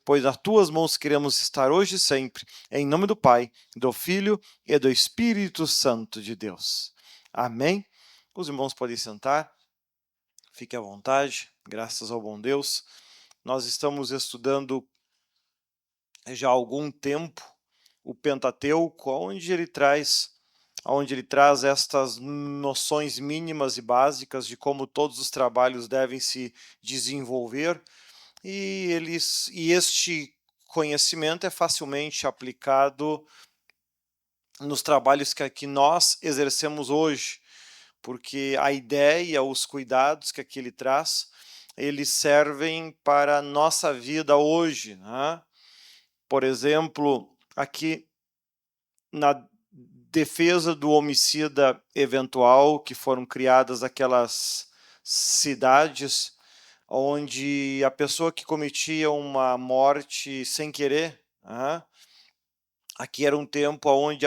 pois nas tuas mãos queremos estar hoje e sempre, em nome do Pai, do Filho e do Espírito Santo de Deus. Amém? Os irmãos podem sentar, fique à vontade, graças ao bom Deus. Nós estamos estudando já há algum tempo o Pentateuco, onde ele traz estas noções mínimas e básicas de como todos os trabalhos devem se desenvolver, e este conhecimento é facilmente aplicado nos trabalhos que nós exercemos hoje, porque a ideia, os cuidados que aqui ele traz, eles servem para a nossa vida hoje, né? Por exemplo, aqui na defesa do homicida eventual, que foram criadas aquelas cidades onde a pessoa que cometia uma morte sem querer, aqui era um tempo onde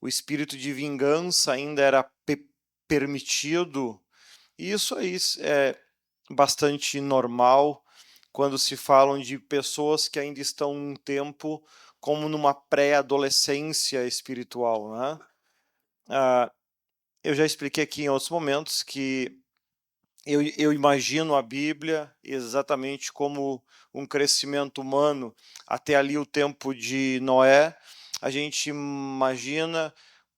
o espírito de vingança ainda era permitido, e isso aí é bastante normal quando se falam de pessoas que ainda estão num tempo como numa pré-adolescência espiritual, né? Eu já expliquei aqui em outros momentos que eu imagino a Bíblia exatamente como um crescimento humano até ali o tempo de Noé. A gente imagina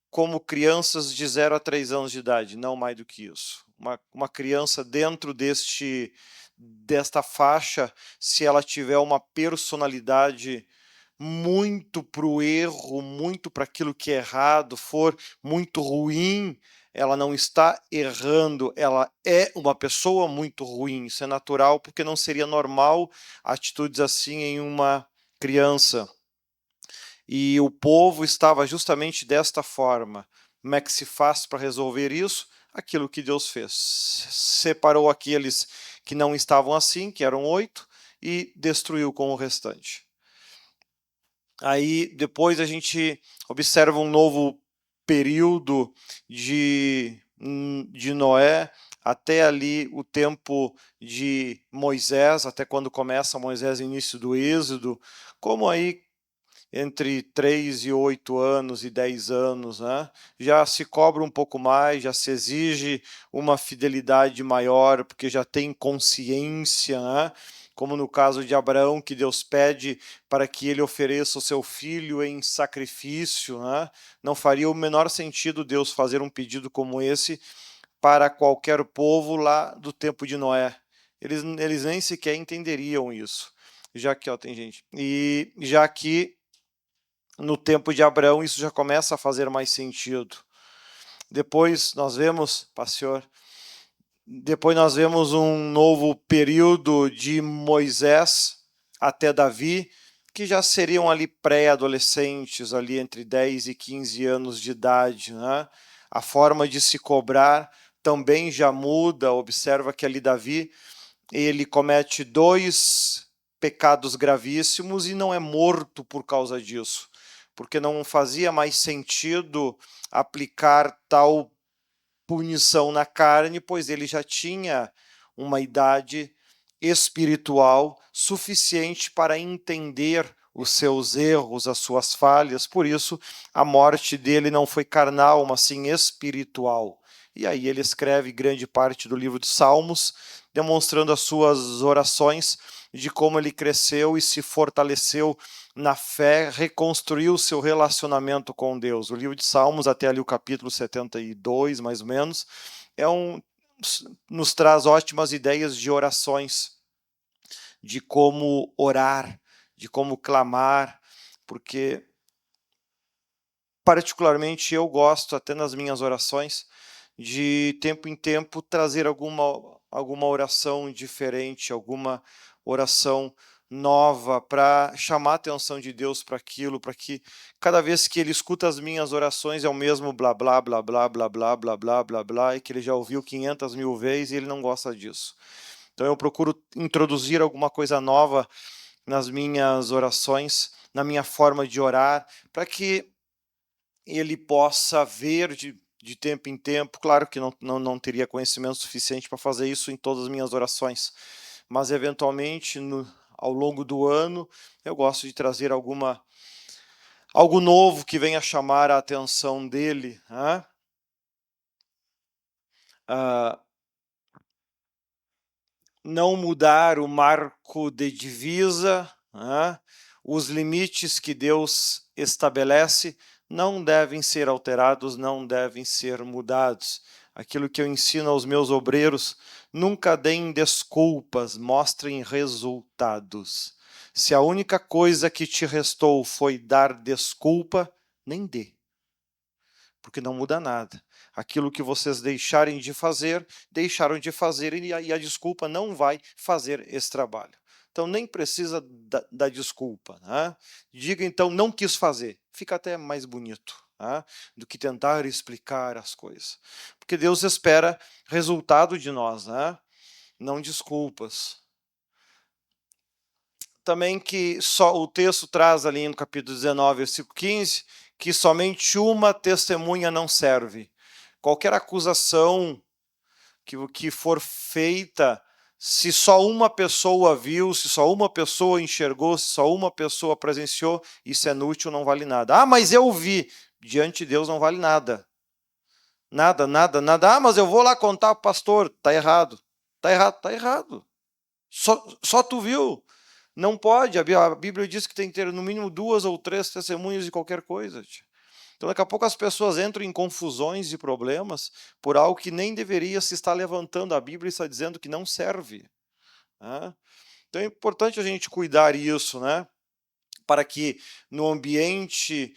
como crianças de 0 a 3 anos de idade, não mais do que isso. Uma criança dentro desta faixa, se ela tiver uma personalidade muito para o erro, muito para aquilo que é errado, for muito ruim, ela não está errando, ela é uma pessoa muito ruim. Isso é natural, porque não seria normal atitudes assim em uma criança. E o povo estava justamente desta forma. Como é que se faz para resolver isso? Aquilo que Deus fez. Separou aqueles que não estavam assim, que eram 8, e destruiu com o restante. Aí depois a gente observa um novo período de Noé, até ali o tempo de Moisés, até quando começa Moisés, início do Êxodo, como aí entre 3 e 8 anos e 10 anos, né? Já se cobra um pouco mais, já se exige uma fidelidade maior, porque já tem consciência, né? Como no caso de Abraão, que Deus pede para que ele ofereça o seu filho em sacrifício, né? Não faria o menor sentido Deus fazer um pedido como esse para qualquer povo lá do tempo de Noé. Eles nem sequer entenderiam isso. Já que, ó, tem gente. E já que no tempo de Abraão isso já começa a fazer mais sentido. Depois nós vemos, pastor, um novo período de Moisés até Davi, que já seriam ali pré-adolescentes, ali entre 10 e 15 anos de idade, né? A forma de se cobrar também já muda. Observa que ali Davi, ele comete 2 pecados gravíssimos e não é morto por causa disso, porque não fazia mais sentido aplicar tal punição na carne, pois ele já tinha uma idade espiritual suficiente para entender os seus erros, as suas falhas. Por isso, a morte dele não foi carnal, mas sim espiritual. E aí ele escreve grande parte do livro de Salmos, demonstrando as suas orações de como ele cresceu e se fortaleceu na fé, reconstruiu seu relacionamento com Deus. O livro de Salmos, até ali o capítulo 72, mais ou menos, nos traz ótimas ideias de orações, de como orar, de como clamar, porque particularmente eu gosto, até nas minhas orações, de tempo em tempo trazer alguma oração diferente, alguma oração nova para chamar a atenção de Deus para aquilo, para que cada vez que ele escuta as minhas orações é o mesmo blá blá blá blá blá blá blá blá blá blá, e que ele já ouviu 500 mil vezes e ele não gosta disso. Então eu procuro introduzir alguma coisa nova nas minhas orações, na minha forma de orar, para que ele possa ver de tempo em tempo. Claro que não teria conhecimento suficiente para fazer isso em todas as minhas orações, mas eventualmente ao longo do ano, eu gosto de trazer algo novo que venha chamar a atenção dele, né? Não mudar o marco de divisa, né? Os limites que Deus estabelece não devem ser alterados, não devem ser mudados. Aquilo que eu ensino aos meus obreiros, nunca deem desculpas, mostrem resultados. Se a única coisa que te restou foi dar desculpa, nem dê, porque não muda nada. Aquilo que vocês deixarem de fazer, deixaram de fazer e a desculpa não vai fazer esse trabalho. Então nem precisa da desculpa, né? Diga então, não quis fazer. Fica até mais bonito, né? Do que tentar explicar as coisas. Porque Deus espera resultado de nós, né? Não desculpas. Também que só o texto traz ali no capítulo 19, versículo 15, que somente uma testemunha não serve. Qualquer acusação que for feita, se só uma pessoa viu, se só uma pessoa enxergou, se só uma pessoa presenciou, isso é inútil, não vale nada. Ah, mas eu vi. Diante de Deus não vale nada. Nada, nada, nada. Ah, mas eu vou lá contar para o pastor. Tá errado. Tá errado, tá errado. Só tu viu. Não pode. A Bíblia diz que tem que ter no mínimo 2 ou 3 testemunhas de qualquer coisa. Então, daqui a pouco as pessoas entram em confusões e problemas por algo que nem deveria se estar levantando. A Bíblia está dizendo que não serve, né? Então é importante a gente cuidar isso, né? Para que no ambiente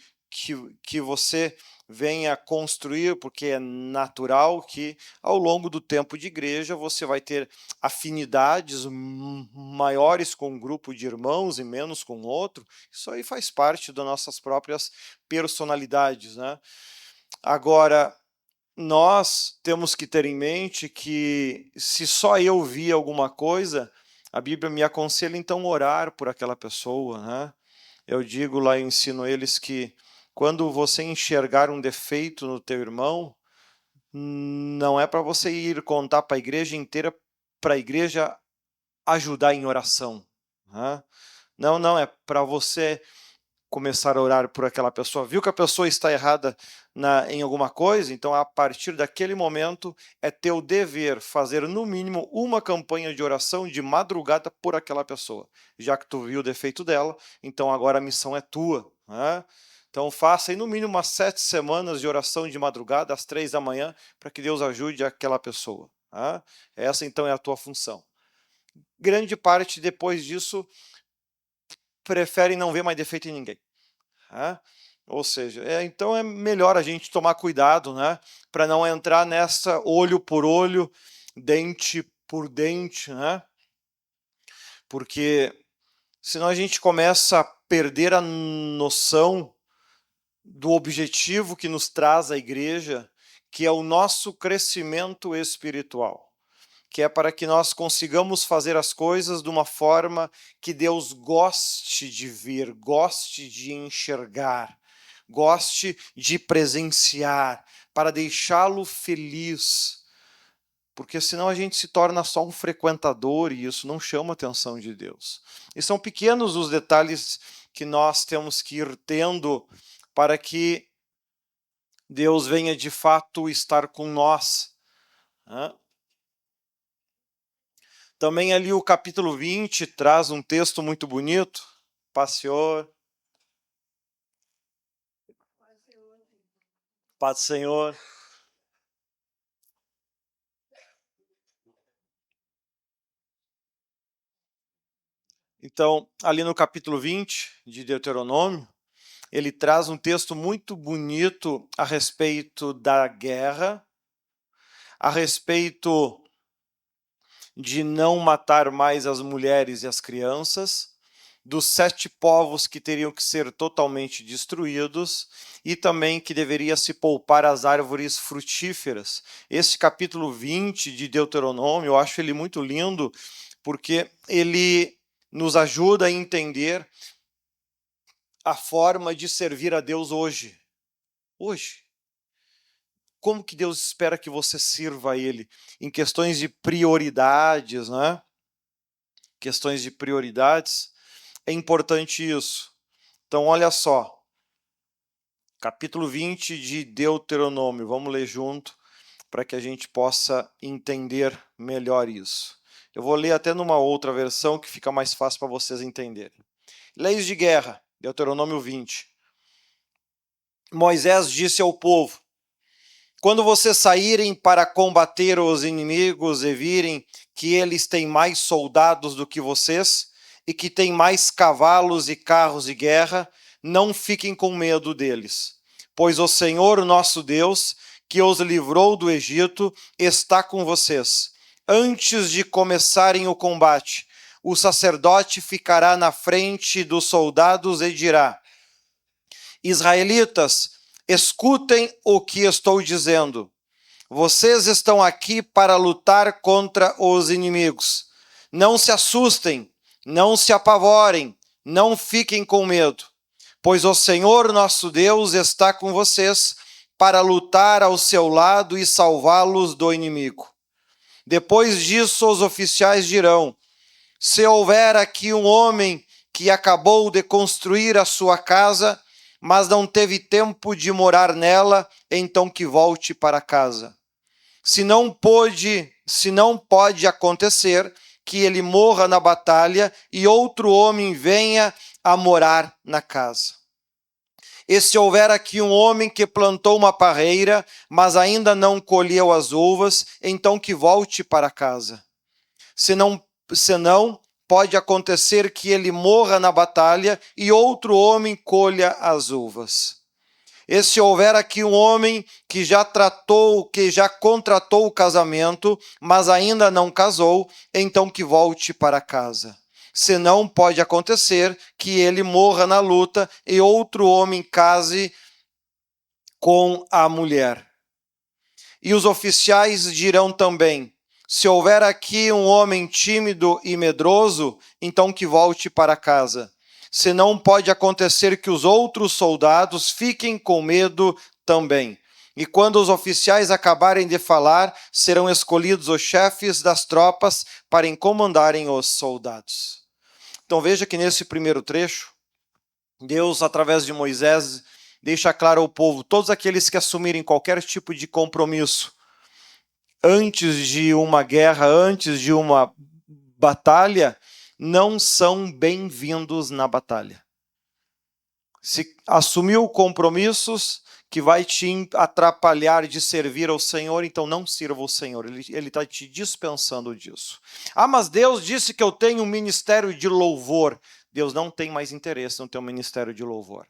que você venha construir, porque é natural que ao longo do tempo de igreja você vai ter afinidades maiores com um grupo de irmãos e menos com outro. Isso aí faz parte das nossas próprias personalidades, né? Agora, nós temos que ter em mente que se só eu vi alguma coisa, a Bíblia me aconselha então orar por aquela pessoa, né? Eu digo lá, eu ensino eles que quando você enxergar um defeito no teu irmão, não é para você ir contar para a igreja inteira, para a igreja ajudar em oração, né? Não, não, é para você começar a orar por aquela pessoa. Viu que a pessoa está errada em alguma coisa? Então, a partir daquele momento, é teu dever fazer, no mínimo, uma campanha de oração de madrugada por aquela pessoa. Já que tu viu o defeito dela, então agora a missão é tua, né? Então, faça aí, no mínimo, umas 7 semanas de oração de madrugada, às 3 da manhã, para que Deus ajude aquela pessoa, né? Essa, então, é a tua função. Grande parte, depois disso, preferem não ver mais defeito em ninguém. Né? Ou seja, então é melhor a gente tomar cuidado, né, para não entrar nessa olho por olho, dente por dente, né? Porque senão a gente começa a perder a noção do objetivo que nos traz a igreja, que é o nosso crescimento espiritual, que é para que nós consigamos fazer as coisas de uma forma que Deus goste de ver, goste de enxergar, goste de presenciar, para deixá-lo feliz. Porque senão a gente se torna só um frequentador e isso não chama a atenção de Deus. E são pequenos os detalhes que nós temos que ir tendo para que Deus venha de fato estar com nós, né? Também ali o capítulo 20 traz um texto muito bonito. Paz, Senhor. Paz, Senhor. Então, ali no capítulo 20 de Deuteronômio, ele traz um texto muito bonito a respeito da guerra, a respeito de não matar mais as mulheres e as crianças, dos 7 povos que teriam que ser totalmente destruídos e também que deveria se poupar as árvores frutíferas. Esse capítulo 20 de Deuteronômio, eu acho ele muito lindo, porque ele nos ajuda a entender a forma de servir a Deus hoje. Hoje. Como que Deus espera que você sirva a Ele? Em questões de prioridades, né? questões de prioridades, é importante isso. Então, olha só, capítulo 20 de Deuteronômio, vamos ler junto para que a gente possa entender melhor isso. Eu vou ler até numa outra versão que fica mais fácil para vocês entenderem. Leis de guerra, Deuteronômio 20. Moisés disse ao povo: quando vocês saírem para combater os inimigos e virem que eles têm mais soldados do que vocês e que têm mais cavalos e carros de guerra, não fiquem com medo deles, pois o Senhor, nosso Deus, que os livrou do Egito, está com vocês. Antes de começarem o combate, o sacerdote ficará na frente dos soldados e dirá: israelitas, escutem o que estou dizendo. Vocês estão aqui para lutar contra os inimigos. Não se assustem, não se apavorem, não fiquem com medo, pois o Senhor nosso Deus está com vocês para lutar ao seu lado e salvá-los do inimigo. Depois disso, os oficiais dirão: se houver aqui um homem que acabou de construir a sua casa, mas não teve tempo de morar nela, então que volte para casa. Se não pode acontecer que ele morra na batalha e outro homem venha a morar na casa. E se houver aqui um homem que plantou uma parreira, mas ainda não colheu as uvas, então que volte para casa. Senão pode acontecer que ele morra na batalha e outro homem colha as uvas. E se houver aqui um homem que já contratou o casamento, mas ainda não casou, então que volte para casa. Senão pode acontecer que ele morra na luta e outro homem case com a mulher. E os oficiais dirão também: se houver aqui um homem tímido e medroso, então que volte para casa. Senão pode acontecer que os outros soldados fiquem com medo também. E quando os oficiais acabarem de falar, serão escolhidos os chefes das tropas para encomendarem os soldados. Então veja que nesse primeiro trecho, Deus, através de Moisés, deixa claro ao povo: todos aqueles que assumirem qualquer tipo de compromisso antes de uma guerra, antes de uma batalha, não são bem-vindos na batalha. Se assumiu compromissos que vai te atrapalhar de servir ao Senhor, então não sirva o Senhor. Ele está te dispensando disso. Ah, mas Deus disse que eu tenho um ministério de louvor. Deus não tem mais interesse no teu ministério de louvor.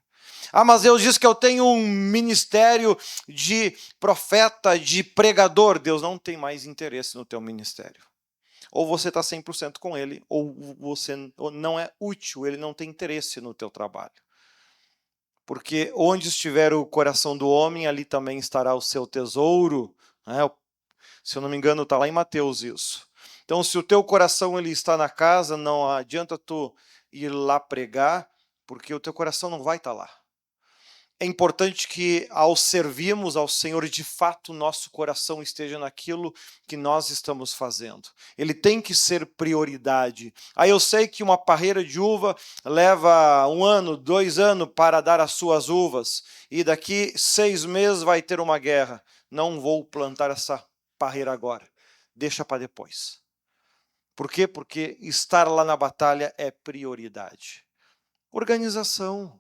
Ah, mas Deus disse que eu tenho um ministério de profeta, de pregador. Deus não tem mais interesse no teu ministério. Ou você está 100% com ele, ou você não é útil, ele não tem interesse no teu trabalho. Porque onde estiver o coração do homem, ali também estará o seu tesouro. Né? Se eu não me engano, está lá em Mateus isso. Então, se o teu coração ele está na casa, não adianta tu ir lá pregar, porque o teu coração não vai estar lá. É importante que, ao servirmos ao Senhor, de fato, nosso coração esteja naquilo que nós estamos fazendo. Ele tem que ser prioridade. Aí eu sei que uma parreira de uva leva 1 ano, 2 anos para dar as suas uvas, e daqui 6 meses vai ter uma guerra. Não vou plantar essa parreira agora. Deixa para depois. Por quê? Porque estar lá na batalha é prioridade. Organização.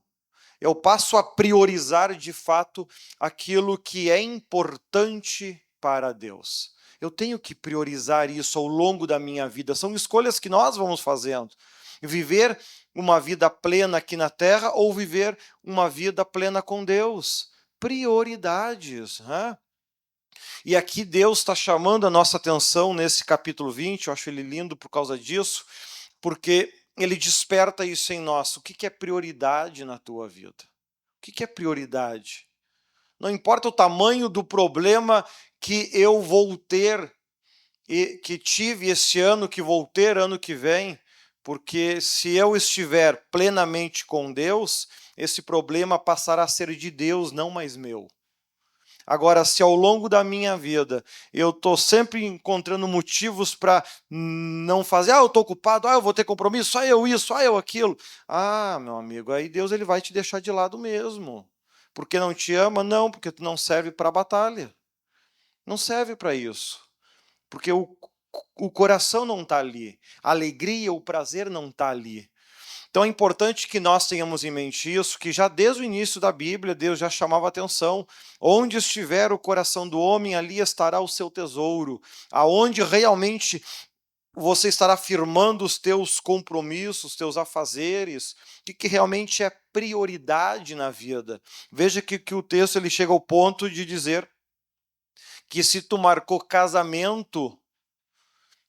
Eu passo a priorizar de fato aquilo que é importante para Deus. Eu tenho que priorizar isso ao longo da minha vida. São escolhas que nós vamos fazendo. Viver uma vida plena aqui na terra ou viver uma vida plena com Deus. Prioridades. Né? E aqui Deus está chamando a nossa atenção nesse capítulo 20, eu acho ele lindo por causa disso, porque ele desperta isso em nós. O que é prioridade na tua vida? O que é prioridade? Não importa o tamanho do problema que eu vou ter, e que tive esse ano, que vou ter ano que vem, porque se eu estiver plenamente com Deus, esse problema passará a ser de Deus, não mais meu. Agora, se ao longo da minha vida eu estou sempre encontrando motivos para não fazer, eu estou ocupado, eu vou ter compromisso, eu isso, eu aquilo. Meu amigo, aí Deus ele vai te deixar de lado mesmo. Porque não te ama? Não, porque tu não serve para a batalha. Não serve para isso. Porque o coração não está ali. A alegria, o prazer não está ali. Então é importante que nós tenhamos em mente isso, que já desde o início da Bíblia, Deus já chamava atenção. Onde estiver o coração do homem, ali estará o seu tesouro. Aonde realmente você estará firmando os teus compromissos, os teus afazeres, o que realmente é prioridade na vida. Veja que o texto ele chega ao ponto de dizer que se tu marcou casamento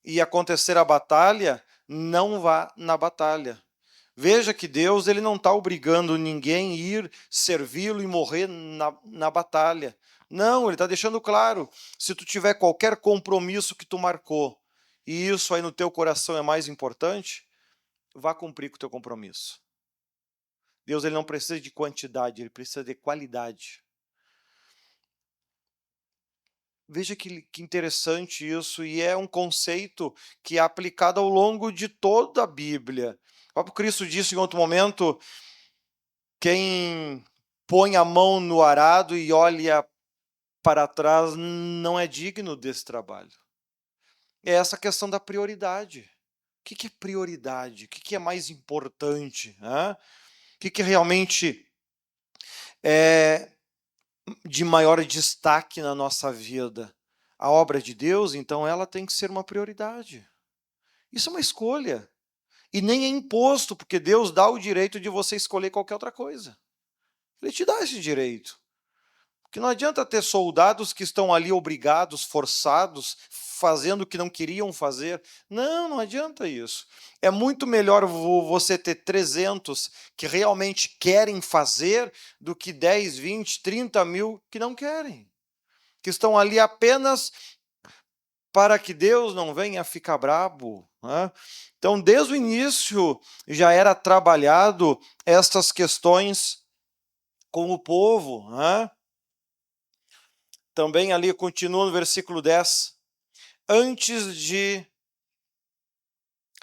e acontecer a batalha, não vá na batalha. Veja que Deus ele não está obrigando ninguém a ir servi-lo e morrer na batalha. Não, ele está deixando claro, se tu tiver qualquer compromisso que tu marcou, e isso aí no teu coração é mais importante, vá cumprir com o teu compromisso. Deus ele não precisa de quantidade, ele precisa de qualidade. Veja que interessante isso, e é um conceito que é aplicado ao longo de toda a Bíblia. O próprio Cristo disse em outro momento, quem põe a mão no arado e olha para trás não é digno desse trabalho. É essa questão da prioridade. O que é prioridade? O que é mais importante? O que realmente é de maior destaque na nossa vida? A obra de Deus, então, ela tem que ser uma prioridade. Isso é uma escolha. E nem é imposto, porque Deus dá o direito de você escolher qualquer outra coisa. Ele te dá esse direito. Porque não adianta ter soldados que estão ali obrigados, forçados, fazendo o que não queriam fazer. Não adianta isso. É muito melhor você ter 300 que realmente querem fazer do que 10, 20, 30 mil que não querem. Que estão ali apenas para que Deus não venha ficar brabo. Então, desde o início, já era trabalhado estas questões com o povo. Também ali continua no versículo 10. Antes de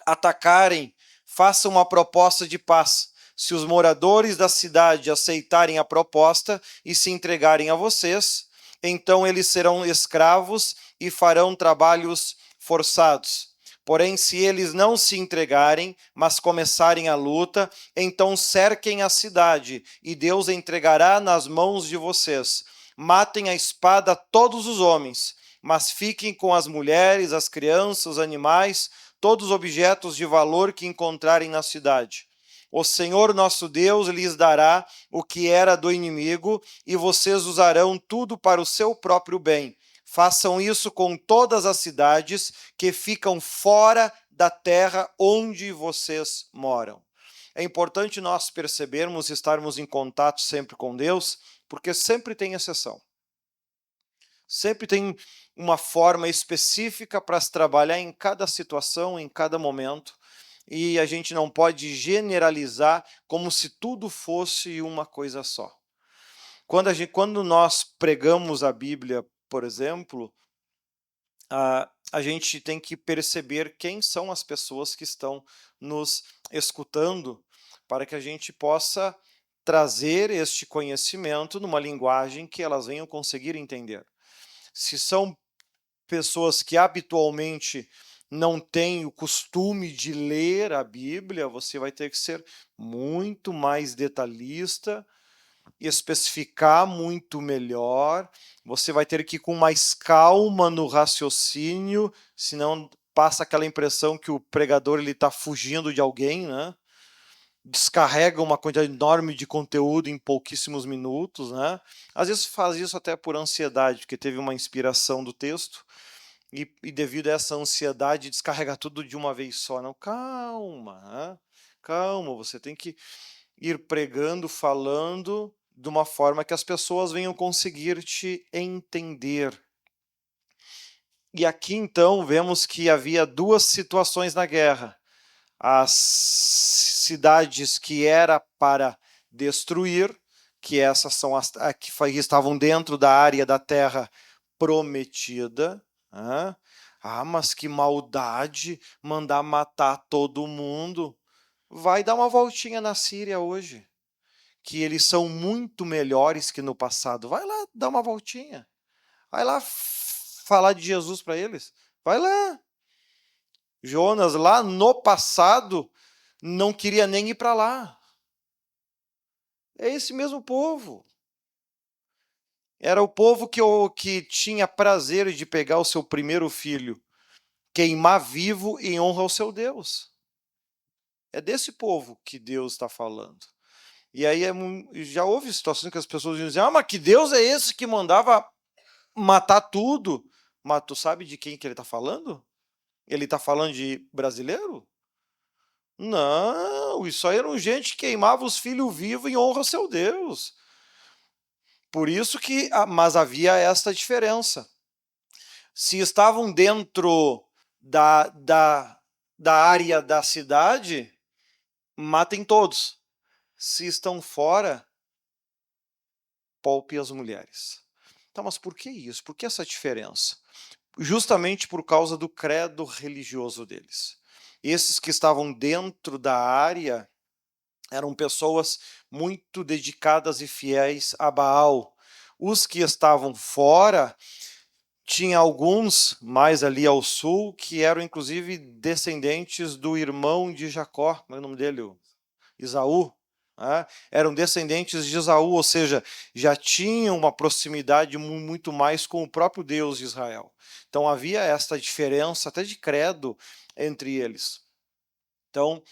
atacarem, façam uma proposta de paz. Se os moradores da cidade aceitarem a proposta e se entregarem a vocês, então eles serão escravos e farão trabalhos forçados. Porém, se eles não se entregarem, mas começarem a luta, então cerquem a cidade, e Deus entregará nas mãos de vocês. Matem a espada todos os homens, mas fiquem com as mulheres, as crianças, os animais, todos os objetos de valor que encontrarem na cidade. O Senhor nosso Deus lhes dará o que era do inimigo, e vocês usarão tudo para o seu próprio bem. Façam isso com todas as cidades que ficam fora da terra onde vocês moram. É importante nós percebermos e estarmos em contato sempre com Deus, porque sempre tem exceção. Sempre tem uma forma específica para se trabalhar em cada situação, em cada momento, e a gente não pode generalizar como se tudo fosse uma coisa só. Quando nós pregamos a Bíblia, por exemplo, a gente tem que perceber quem são as pessoas que estão nos escutando, para que a gente possa trazer este conhecimento numa linguagem que elas venham conseguir entender. Se são pessoas que habitualmente não têm o costume de ler a Bíblia, você vai ter que ser muito mais detalhista, especificar muito melhor, você vai ter que ir com mais calma no raciocínio, senão passa aquela impressão que o pregador está fugindo de alguém, descarrega uma quantidade enorme de conteúdo em pouquíssimos minutos. Às vezes faz isso até por ansiedade, porque teve uma inspiração do texto, e devido a essa ansiedade, descarrega tudo de uma vez só. Não, calma, calma, você tem que ir pregando, falando de uma forma que as pessoas venham conseguir te entender. E aqui, então, vemos que havia duas situações na guerra. As cidades que era para destruir que essas são as que estavam dentro da área da terra prometida. Mas que maldade mandar matar todo mundo. Vai dar uma voltinha na Síria hoje, que eles são muito melhores que no passado. Vai lá dar uma voltinha. Vai lá falar de Jesus para eles. Vai lá. Jonas, lá no passado, não queria nem ir para lá. É esse mesmo povo. Era o povo que tinha prazer de pegar o seu primeiro filho, queimar vivo em honra ao seu Deus. É desse povo que Deus está falando. E aí já houve situações que as pessoas diziam, mas que Deus é esse que mandava matar tudo? Mas tu sabe de quem que ele está falando? Ele está falando de brasileiro? Não, isso aí eram gente que queimava os filhos vivos em honra ao seu Deus. Por isso que, mas havia esta diferença. Se estavam dentro da área da cidade, matem todos. Se estão fora, poupe as mulheres. Então, mas por que isso? Por que essa diferença? Justamente por causa do credo religioso deles. Esses que estavam dentro da área eram pessoas muito dedicadas e fiéis a Baal. Os que estavam fora, tinha alguns mais ali ao sul que eram inclusive descendentes do irmão de Jacó, como é o nome dele? Esaú. Eram descendentes de Esaú, ou seja, já tinham uma proximidade muito mais com o próprio Deus de Israel. Então havia esta diferença até de credo entre eles. Então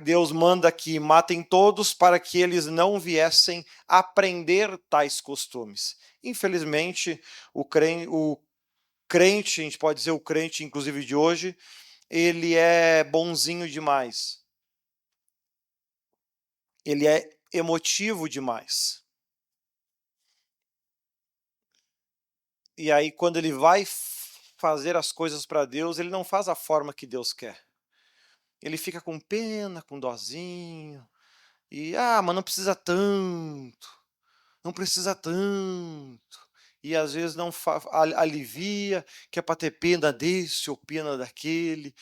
Deus manda que matem todos para que eles não viessem aprender tais costumes. Infelizmente, o crente, a gente pode dizer o crente inclusive de hoje, ele é bonzinho demais. Ele é emotivo demais. E aí, quando ele vai fazer as coisas para Deus, ele não faz da forma que Deus quer. Ele fica com pena, com dozinho. E, mas não precisa tanto. Não precisa tanto. E às vezes não alivia, que é para ter pena desse ou pena daquele.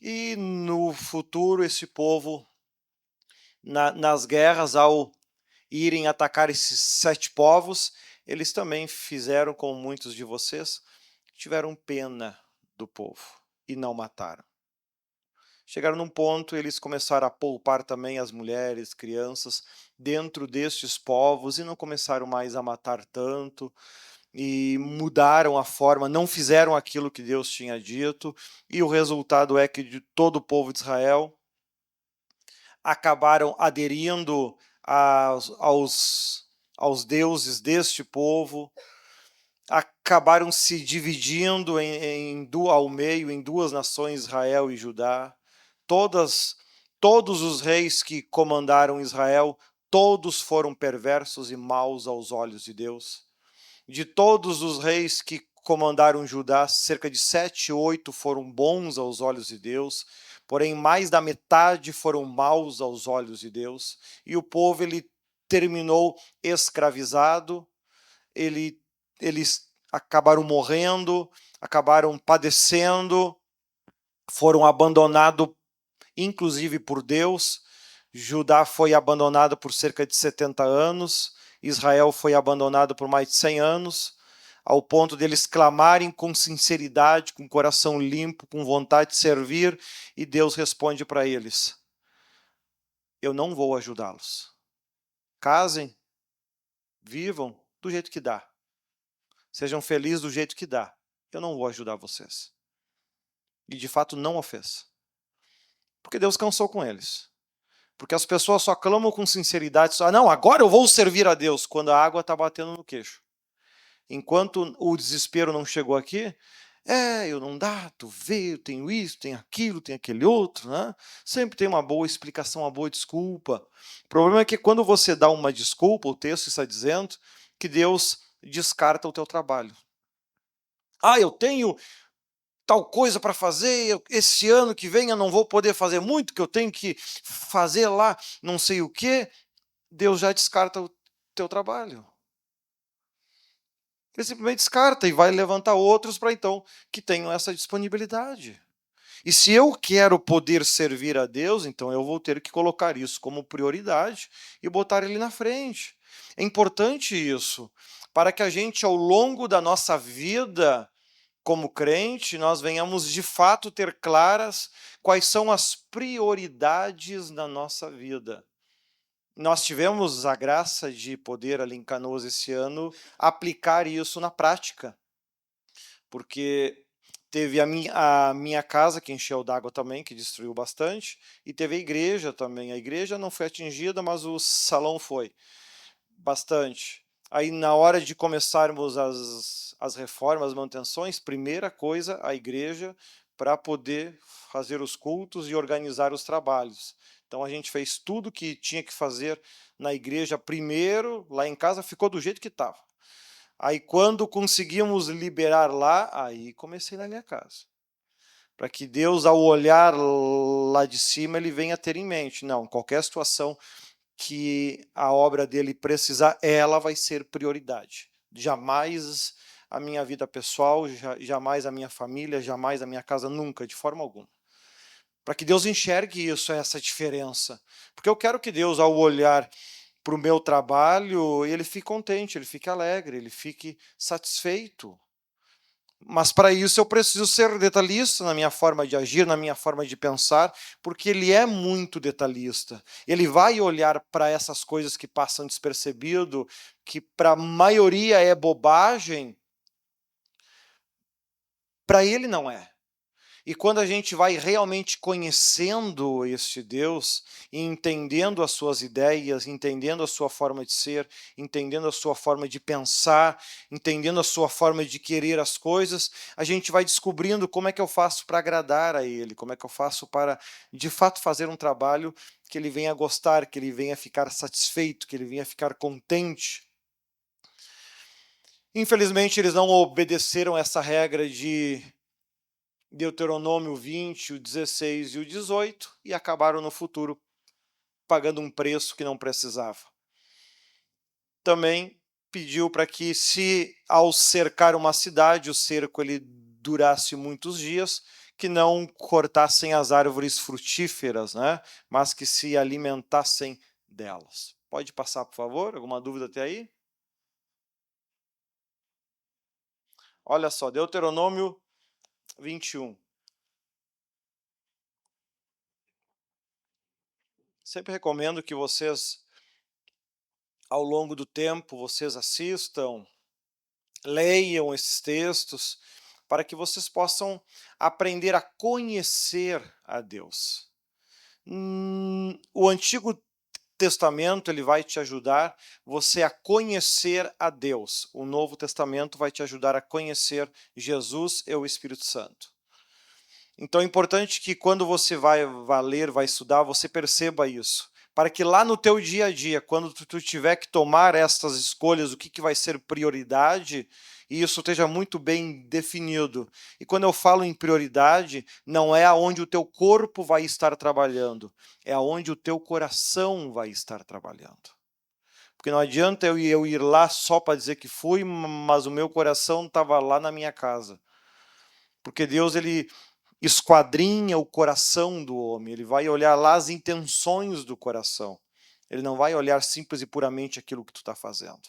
E no futuro, esse povo, nas guerras, ao irem atacar esses 7 povos, eles também fizeram como muitos de vocês, tiveram pena do povo e não mataram. Chegaram num ponto, eles começaram a poupar também as mulheres, crianças, dentro destes povos e não começaram mais a matar tanto, e mudaram a forma, não fizeram aquilo que Deus tinha dito, e o resultado é que de todo o povo de Israel acabaram aderindo aos deuses deste povo, acabaram se dividindo ao meio em 2 nações, Israel e Judá. Todos os reis que comandaram Israel, todos foram perversos e maus aos olhos de Deus. De todos os reis que comandaram Judá, cerca de 7, 8 foram bons aos olhos de Deus, porém mais da metade foram maus aos olhos de Deus, e o povo ele terminou escravizado, eles acabaram morrendo, acabaram padecendo, foram abandonados inclusive por Deus. Judá foi abandonado por cerca de 70 anos, Israel foi abandonado por mais de 100 anos, ao ponto deles clamarem com sinceridade, com coração limpo, com vontade de servir, e Deus responde para eles: eu não vou ajudá-los. Casem, vivam do jeito que dá. Sejam felizes do jeito que dá. Eu não vou ajudar vocês. E de fato não o fez. Porque Deus cansou com eles. Porque as pessoas só clamam com sinceridade, não, agora eu vou servir a Deus, quando a água está batendo no queixo. Enquanto o desespero não chegou aqui, eu não dá, tu vê, eu tenho isso, tenho aquilo, tenho aquele outro, né? Sempre tem uma boa explicação, uma boa desculpa. O problema é que quando você dá uma desculpa, o texto está dizendo que Deus descarta o teu trabalho. Eu tenho tal coisa para fazer, esse ano que vem eu não vou poder fazer muito, que eu tenho que fazer lá não sei o quê. Deus já descarta teu trabalho. Ele simplesmente descarta e vai levantar outros para então que tenham essa disponibilidade. E se eu quero poder servir a Deus, então eu vou ter que colocar isso como prioridade e botar ele na frente. É importante isso, para que a gente, ao longo da nossa vida como crente, nós venhamos de fato ter claras quais são as prioridades na nossa vida. Nós tivemos a graça de poder, ali em Canoas esse ano, aplicar isso na prática, porque teve a minha casa, que encheu d'água também, que destruiu bastante, e teve a igreja também. A igreja não foi atingida, mas o salão foi bastante. Aí, na hora de começarmos as reformas, as manutenções, primeira coisa, a igreja, para poder fazer os cultos e organizar os trabalhos. Então, a gente fez tudo que tinha que fazer na igreja primeiro, lá em casa ficou do jeito que estava. Aí, quando conseguimos liberar lá, aí comecei na minha casa. Para que Deus, ao olhar lá de cima, ele venha ter em mente, não, qualquer situação que a obra dele precisar, ela vai ser prioridade. Jamais a minha vida pessoal, jamais a minha família, jamais a minha casa, nunca, de forma alguma. Para que Deus enxergue isso, essa diferença. Porque eu quero que Deus, ao olhar para o meu trabalho, ele fique contente, ele fique alegre, ele fique satisfeito. Mas para isso eu preciso ser detalhista na minha forma de agir, na minha forma de pensar, porque ele é muito detalhista. Ele vai olhar para essas coisas que passam despercebido, que para a maioria é bobagem, para ele não é. E quando a gente vai realmente conhecendo este Deus, e entendendo as suas ideias, entendendo a sua forma de ser, entendendo a sua forma de pensar, entendendo a sua forma de querer as coisas, a gente vai descobrindo como é que eu faço para agradar a Ele, como é que eu faço para, de fato, fazer um trabalho que Ele venha gostar, que Ele venha ficar satisfeito, que Ele venha ficar contente. Infelizmente, eles não obedeceram essa regra de Deuteronômio 20, o 16 e o 18, e acabaram no futuro pagando um preço que não precisava. Também pediu para que, se ao cercar uma cidade, o cerco ele durasse muitos dias, que não cortassem as árvores frutíferas, né? Mas que se alimentassem delas. Pode passar, por favor? Alguma dúvida até aí? Olha só, Deuteronômio 21. Sempre recomendo que vocês, ao longo do tempo, vocês assistam, leiam esses textos, para que vocês possam aprender a conhecer a Deus. O Antigo Testamento ele vai te ajudar você a conhecer a Deus. O Novo Testamento vai te ajudar a conhecer Jesus e o Espírito Santo. Então é importante que quando você vai ler, vai estudar, você perceba isso. Para que lá no teu dia a dia, quando tu tiver que tomar estas escolhas, o que vai ser prioridade, e isso esteja muito bem definido. E quando eu falo em prioridade, não é aonde o teu corpo vai estar trabalhando, é aonde o teu coração vai estar trabalhando. Porque não adianta eu ir lá só para dizer que fui, mas o meu coração estava lá na minha casa. Porque Deus, ele esquadrinha o coração do homem, ele vai olhar lá as intenções do coração. Ele não vai olhar simples e puramente aquilo que tu está fazendo.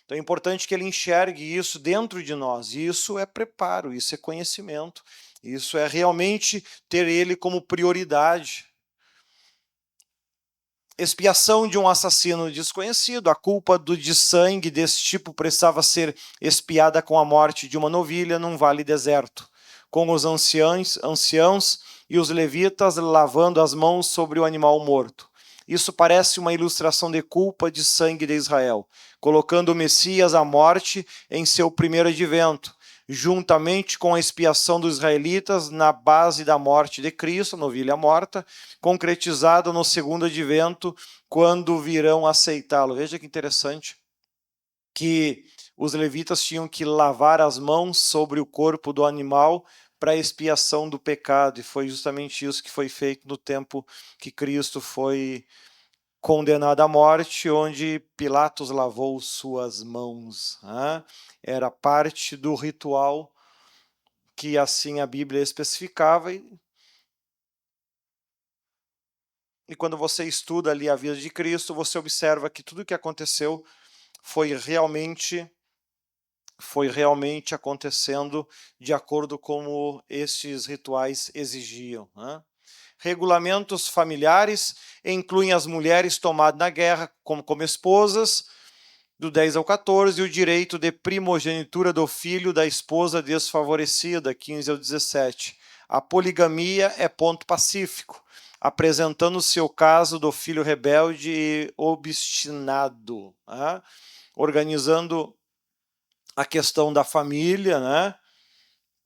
Então é importante que ele enxergue isso dentro de nós. E isso é preparo, isso é conhecimento. Isso é realmente ter ele como prioridade. Expiação de um assassino desconhecido. A culpa de sangue desse tipo precisava ser expiada com a morte de uma novilha num vale deserto, com os anciãos e os levitas lavando as mãos sobre o animal morto. Isso parece uma ilustração de culpa de sangue de Israel, colocando o Messias à morte em seu primeiro advento, juntamente com a expiação dos israelitas na base da morte de Cristo, a novilha morta, concretizada no segundo advento, quando virão aceitá-lo. Veja que interessante, que os levitas tinham que lavar as mãos sobre o corpo do animal para a expiação do pecado, e foi justamente isso que foi feito no tempo que Cristo foi condenada à morte, onde Pilatos lavou suas mãos. Era parte do ritual que assim a Bíblia especificava, e quando você estuda ali a vida de Cristo, você observa que tudo o que aconteceu foi realmente acontecendo de acordo como estes rituais exigiam. Regulamentos familiares incluem as mulheres tomadas na guerra como esposas, do 10 ao 14, e o direito de primogenitura do filho da esposa desfavorecida, 15 ao 17. A poligamia é ponto pacífico, apresentando o seu caso do filho rebelde e obstinado, organizando a questão da família,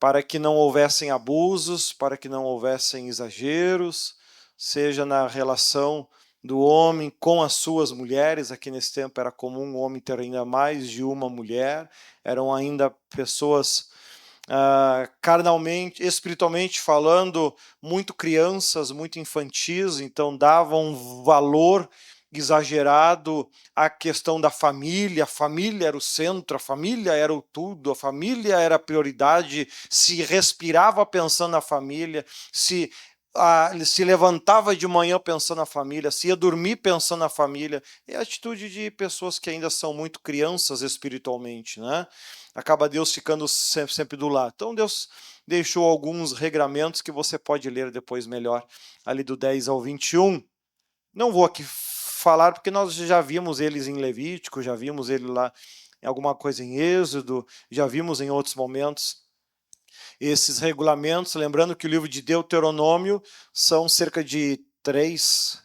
para que não houvessem abusos, para que não houvessem exageros, seja na relação do homem com as suas mulheres. Aqui nesse tempo era comum o homem ter ainda mais de uma mulher, eram ainda pessoas carnalmente, espiritualmente falando, muito crianças, muito infantis, então davam um valor exagerado à questão da família. A família era o centro, a família era o tudo, a família era a prioridade, se respirava pensando na família, se levantava de manhã pensando na família, se ia dormir pensando na família. É a atitude de pessoas que ainda são muito crianças espiritualmente, Acaba Deus ficando sempre do lado. Então Deus deixou alguns regramentos que você pode ler depois melhor, ali do 10 ao 21. Não vou aqui falar, porque nós já vimos eles em Levítico, já vimos ele lá em alguma coisa em Êxodo, já vimos em outros momentos esses regulamentos, lembrando que o livro de Deuteronômio são cerca de 3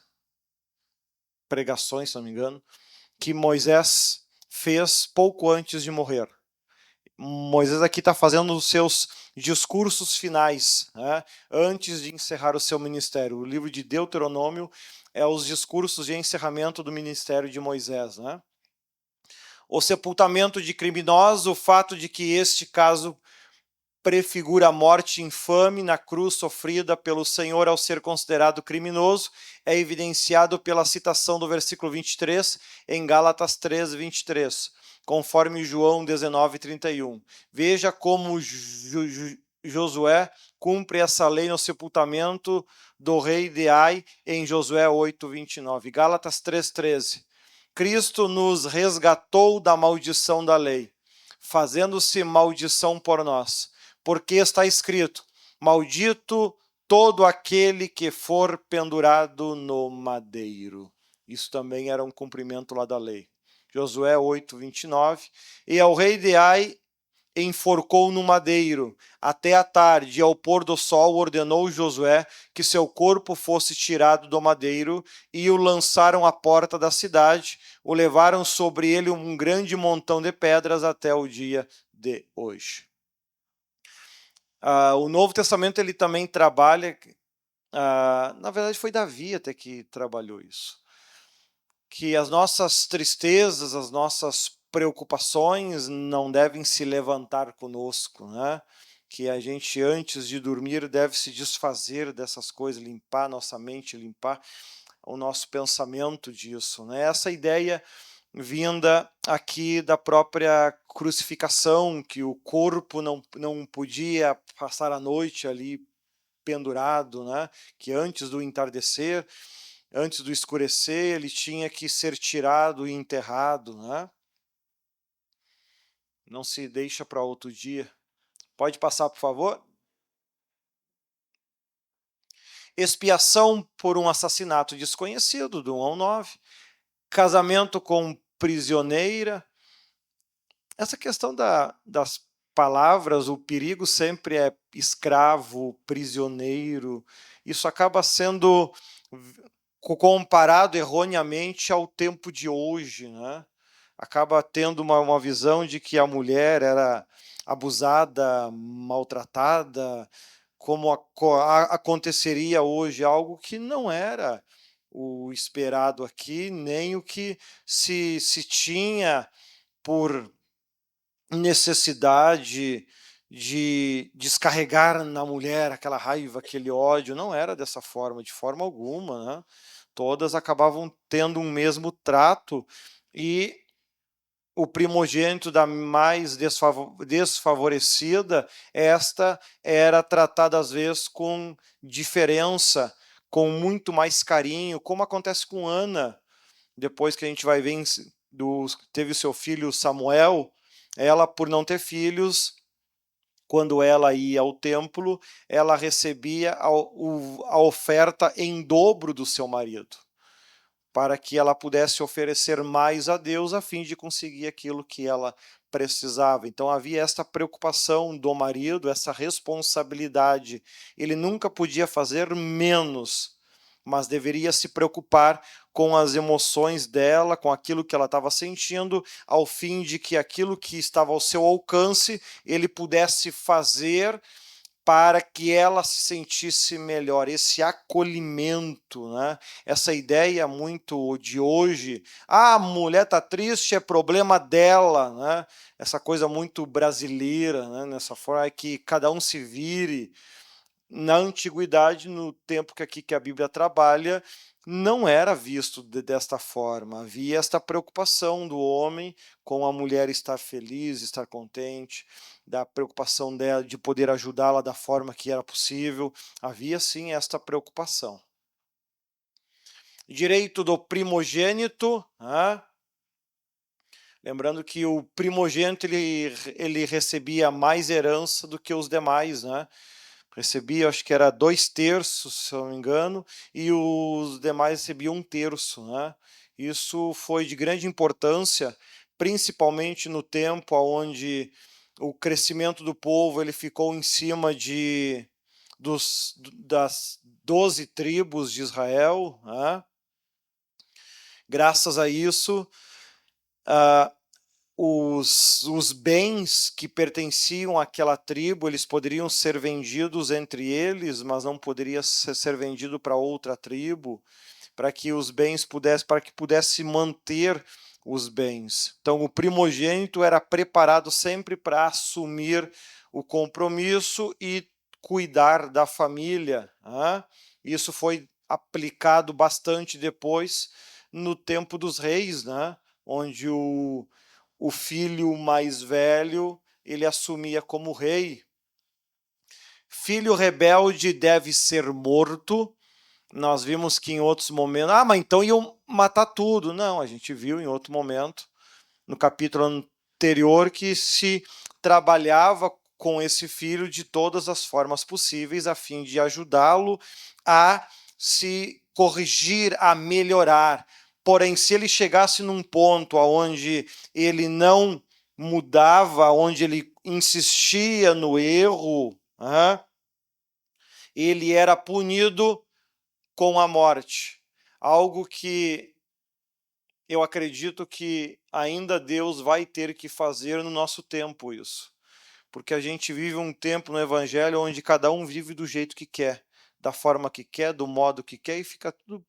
pregações, se não me engano, que Moisés fez pouco antes de morrer. Moisés aqui está fazendo os seus discursos finais, antes de encerrar o seu ministério. O livro de Deuteronômio é os discursos de encerramento do ministério de Moisés. O sepultamento de criminosos, o fato de que este caso prefigura a morte infame na cruz sofrida pelo Senhor ao ser considerado criminoso, é evidenciado pela citação do versículo 23 em Gálatas 3, 23, conforme João 19, 31. Veja como Josué cumpre essa lei no sepultamento do rei de Ai em Josué 8, 29. Gálatas 3, 13. Cristo nos resgatou da maldição da lei, fazendo-se maldição por nós, porque está escrito: maldito todo aquele que for pendurado no madeiro. Isso também era um cumprimento lá da lei. Josué 8, 29. E ao rei de Ai enforcou no madeiro. Até a tarde, ao pôr do sol, ordenou Josué que seu corpo fosse tirado do madeiro, e o lançaram à porta da cidade. O levaram sobre ele um grande montão de pedras até o dia de hoje. O Novo Testamento ele também trabalha, na verdade foi Davi até que trabalhou isso, que as nossas tristezas, as nossas preocupações não devem se levantar conosco, que a gente antes de dormir deve se desfazer dessas coisas, limpar nossa mente, limpar o nosso pensamento disso. Essa ideia vinda aqui da própria crucificação, que o corpo não podia passar a noite ali pendurado, que antes do entardecer, antes do escurecer, ele tinha que ser tirado e enterrado. Não se deixa para outro dia. Pode passar, por favor? Expiação por um assassinato desconhecido, do 1 ao 9. Casamento com prisioneira. Essa questão das palavras, o perigo sempre é escravo, prisioneiro. Isso acaba sendo comparado erroneamente ao tempo de hoje, Acaba tendo uma visão de que a mulher era abusada, maltratada, como aconteceria hoje, algo que não era o esperado aqui, nem o que se tinha por necessidade de descarregar na mulher aquela raiva, aquele ódio. Não era dessa forma, de forma alguma, todas acabavam tendo um mesmo trato, e o primogênito da mais desfavorecida, esta era tratada às vezes com diferença, com muito mais carinho, como acontece com Ana, depois que a gente vai ver, teve o seu filho Samuel, ela, por não ter filhos, quando ela ia ao templo, ela recebia a oferta em dobro do seu marido, para que ela pudesse oferecer mais a Deus a fim de conseguir aquilo que ela precisava. Então havia esta preocupação do marido, essa responsabilidade. Ele nunca podia fazer menos, mas deveria se preocupar com as emoções dela, com aquilo que ela estava sentindo, ao fim de que aquilo que estava ao seu alcance ele pudesse fazer para que ela se sentisse melhor, esse acolhimento, né? Essa ideia muito de hoje, a mulher está triste, é problema dela, né? Essa coisa muito brasileira, né? Nessa forma, é que cada um se vire. Na antiguidade, no tempo que a Bíblia trabalha, não era visto desta forma. Havia esta preocupação do homem com a mulher estar feliz, estar contente, da preocupação dela de poder ajudá-la da forma que era possível. Havia sim esta preocupação. Direito do primogênito, né? Lembrando que o primogênito ele recebia mais herança do que os demais, né? Recebia, acho que era 2/3, se eu não me engano, e os demais recebiam 1/3, né? Isso foi de grande importância, principalmente no tempo onde o crescimento do povo ele ficou em cima das 12 tribos de Israel, né? Graças a isso, os bens que pertenciam àquela tribo, eles poderiam ser vendidos entre eles, mas não poderia ser vendido para outra tribo, para que os bens para que pudesse manter os bens. Então, o primogênito era preparado sempre para assumir o compromisso e cuidar da família, né? Isso foi aplicado bastante depois no tempo dos reis, né? Onde o filho mais velho ele assumia como rei. Filho rebelde deve ser morto. Nós vimos que em outros momentos, mas então iam matar tudo. Não, a gente viu em outro momento, no capítulo anterior, que se trabalhava com esse filho de todas as formas possíveis a fim de ajudá-lo a se corrigir, a melhorar. Porém, se ele chegasse num ponto onde ele não mudava, onde ele insistia no erro, ele era punido com a morte. Algo que eu acredito que ainda Deus vai ter que fazer no nosso tempo isso. Porque a gente vive um tempo no Evangelho onde cada um vive do jeito que quer, da forma que quer, do modo que quer, e fica tudo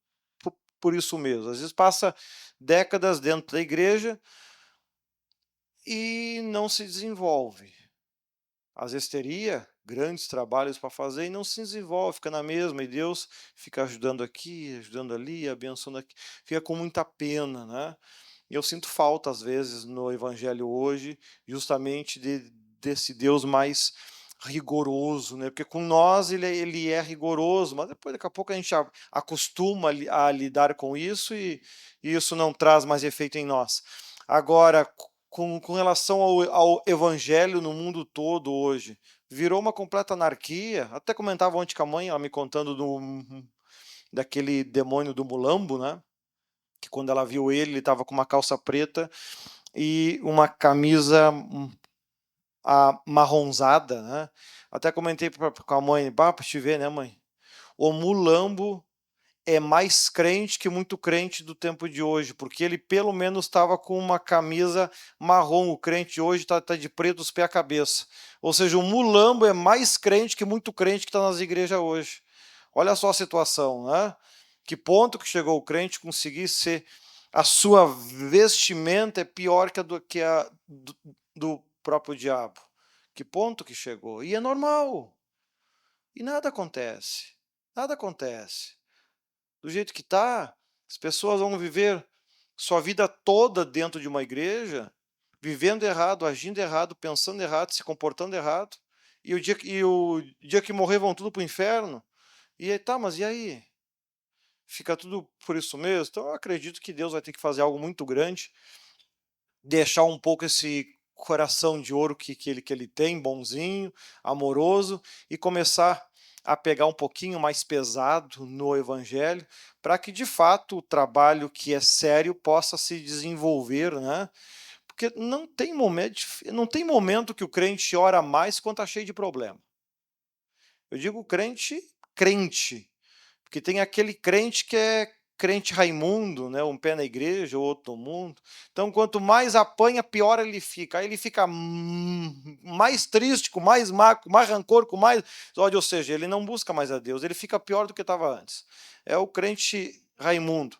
por isso mesmo. Às vezes passa décadas dentro da igreja e não se desenvolve. Às vezes teria grandes trabalhos para fazer e não se desenvolve, fica na mesma, e Deus fica ajudando aqui, ajudando ali, abençoando aqui, fica com muita pena, né? E eu sinto falta, às vezes, no Evangelho hoje, justamente desse Deus mais rigoroso, né? Porque com nós ele é rigoroso, mas depois, daqui a pouco, a gente acostuma a lidar com isso e isso não traz mais efeito em nós. Agora, com relação ao evangelho no mundo todo hoje, virou uma completa anarquia. Até comentava ontem com a mãe, ela me contando daquele demônio do Mulambo, né? Que quando ela viu ele estava com uma calça preta e uma camisa amarronzada, né? Até comentei com a mãe, para te ver, né, mãe? O Mulambo é mais crente que muito crente do tempo de hoje, porque ele pelo menos estava com uma camisa marrom. O crente hoje está de preto dos pés à cabeça. Ou seja, o mulambo é mais crente que muito crente que está nas igrejas hoje. Olha só a situação, né? Que ponto que chegou o crente conseguir ser... A sua vestimenta é pior que a do próprio diabo. Que ponto que chegou? E é normal. E nada acontece. Nada acontece. do jeito que está. As pessoas vão viver sua vida toda dentro de uma igreja, vivendo errado, agindo errado, pensando errado, se comportando errado, e o dia que morrer vão tudo para o inferno. E aí, tá, mas e aí? Fica tudo por isso mesmo? Então eu acredito que Deus vai ter que fazer algo muito grande, deixar um pouco esse coração de ouro que ele tem, bonzinho, amoroso, e começar a pegar um pouquinho mais pesado no evangelho, para que de fato o trabalho que é sério possa se desenvolver, né? Porque não tem momento que o crente ora mais quando está cheio de problema. Eu digo crente, crente, porque tem aquele crente que é crente Raimundo, né? Um pé na igreja, outro no mundo. Então, quanto mais apanha, pior ele fica. Aí ele fica mais triste, com mais mágoa, com mais rancor, com mais ódio. Ou seja, ele não busca mais a Deus, ele fica pior do que estava antes. É o crente Raimundo.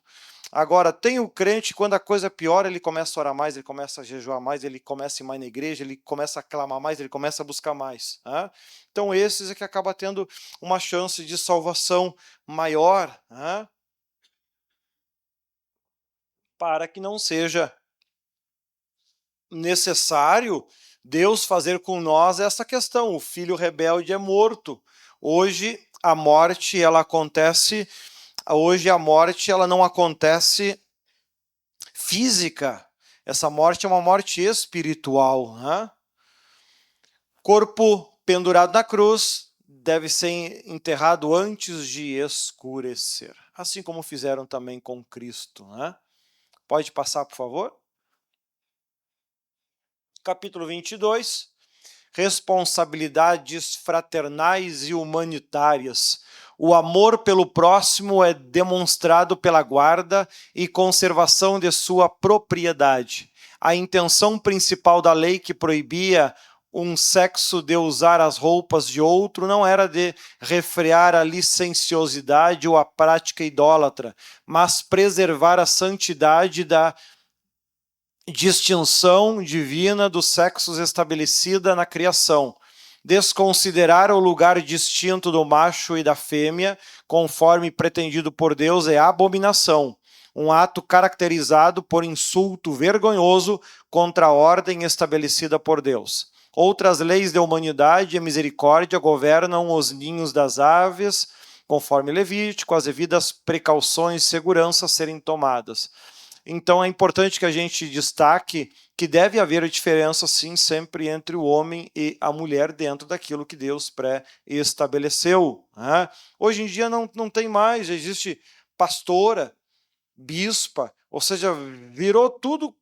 Agora, tem o crente, quando a coisa piora, ele começa a orar mais, ele começa a jejuar mais, ele começa a ir mais na igreja, ele começa a clamar mais, ele começa a buscar mais. Né? Então, esses é que acaba tendo uma chance de salvação maior, né? Para que não seja necessário Deus fazer com nós essa questão. O filho rebelde é morto. Hoje a morte ela acontece. Hoje a morte ela não acontece física. Essa morte é uma morte espiritual, né? Corpo pendurado na cruz deve ser enterrado antes de escurecer, assim como fizeram também com Cristo, né? Pode passar, por favor? Capítulo 22, responsabilidades fraternais e humanitárias. O amor pelo próximo é demonstrado pela guarda e conservação de sua propriedade. A intenção principal da lei que proibia um sexo de usar as roupas de outro não era de refrear a licenciosidade ou a prática idólatra, mas preservar a santidade da distinção divina dos sexos estabelecida na criação. Desconsiderar o lugar distinto do macho e da fêmea, conforme pretendido por Deus, é abominação, um ato caracterizado por insulto vergonhoso contra a ordem estabelecida por Deus. Outras leis da humanidade e misericórdia governam os ninhos das aves, conforme Levítico, as devidas precauções e segurança serem tomadas. Então é importante que a gente destaque que deve haver diferença, sim, sempre entre o homem e a mulher dentro daquilo que Deus pré-estabeleceu. Né? Hoje em dia não tem mais, já existe pastora, bispa, ou seja, virou tudo,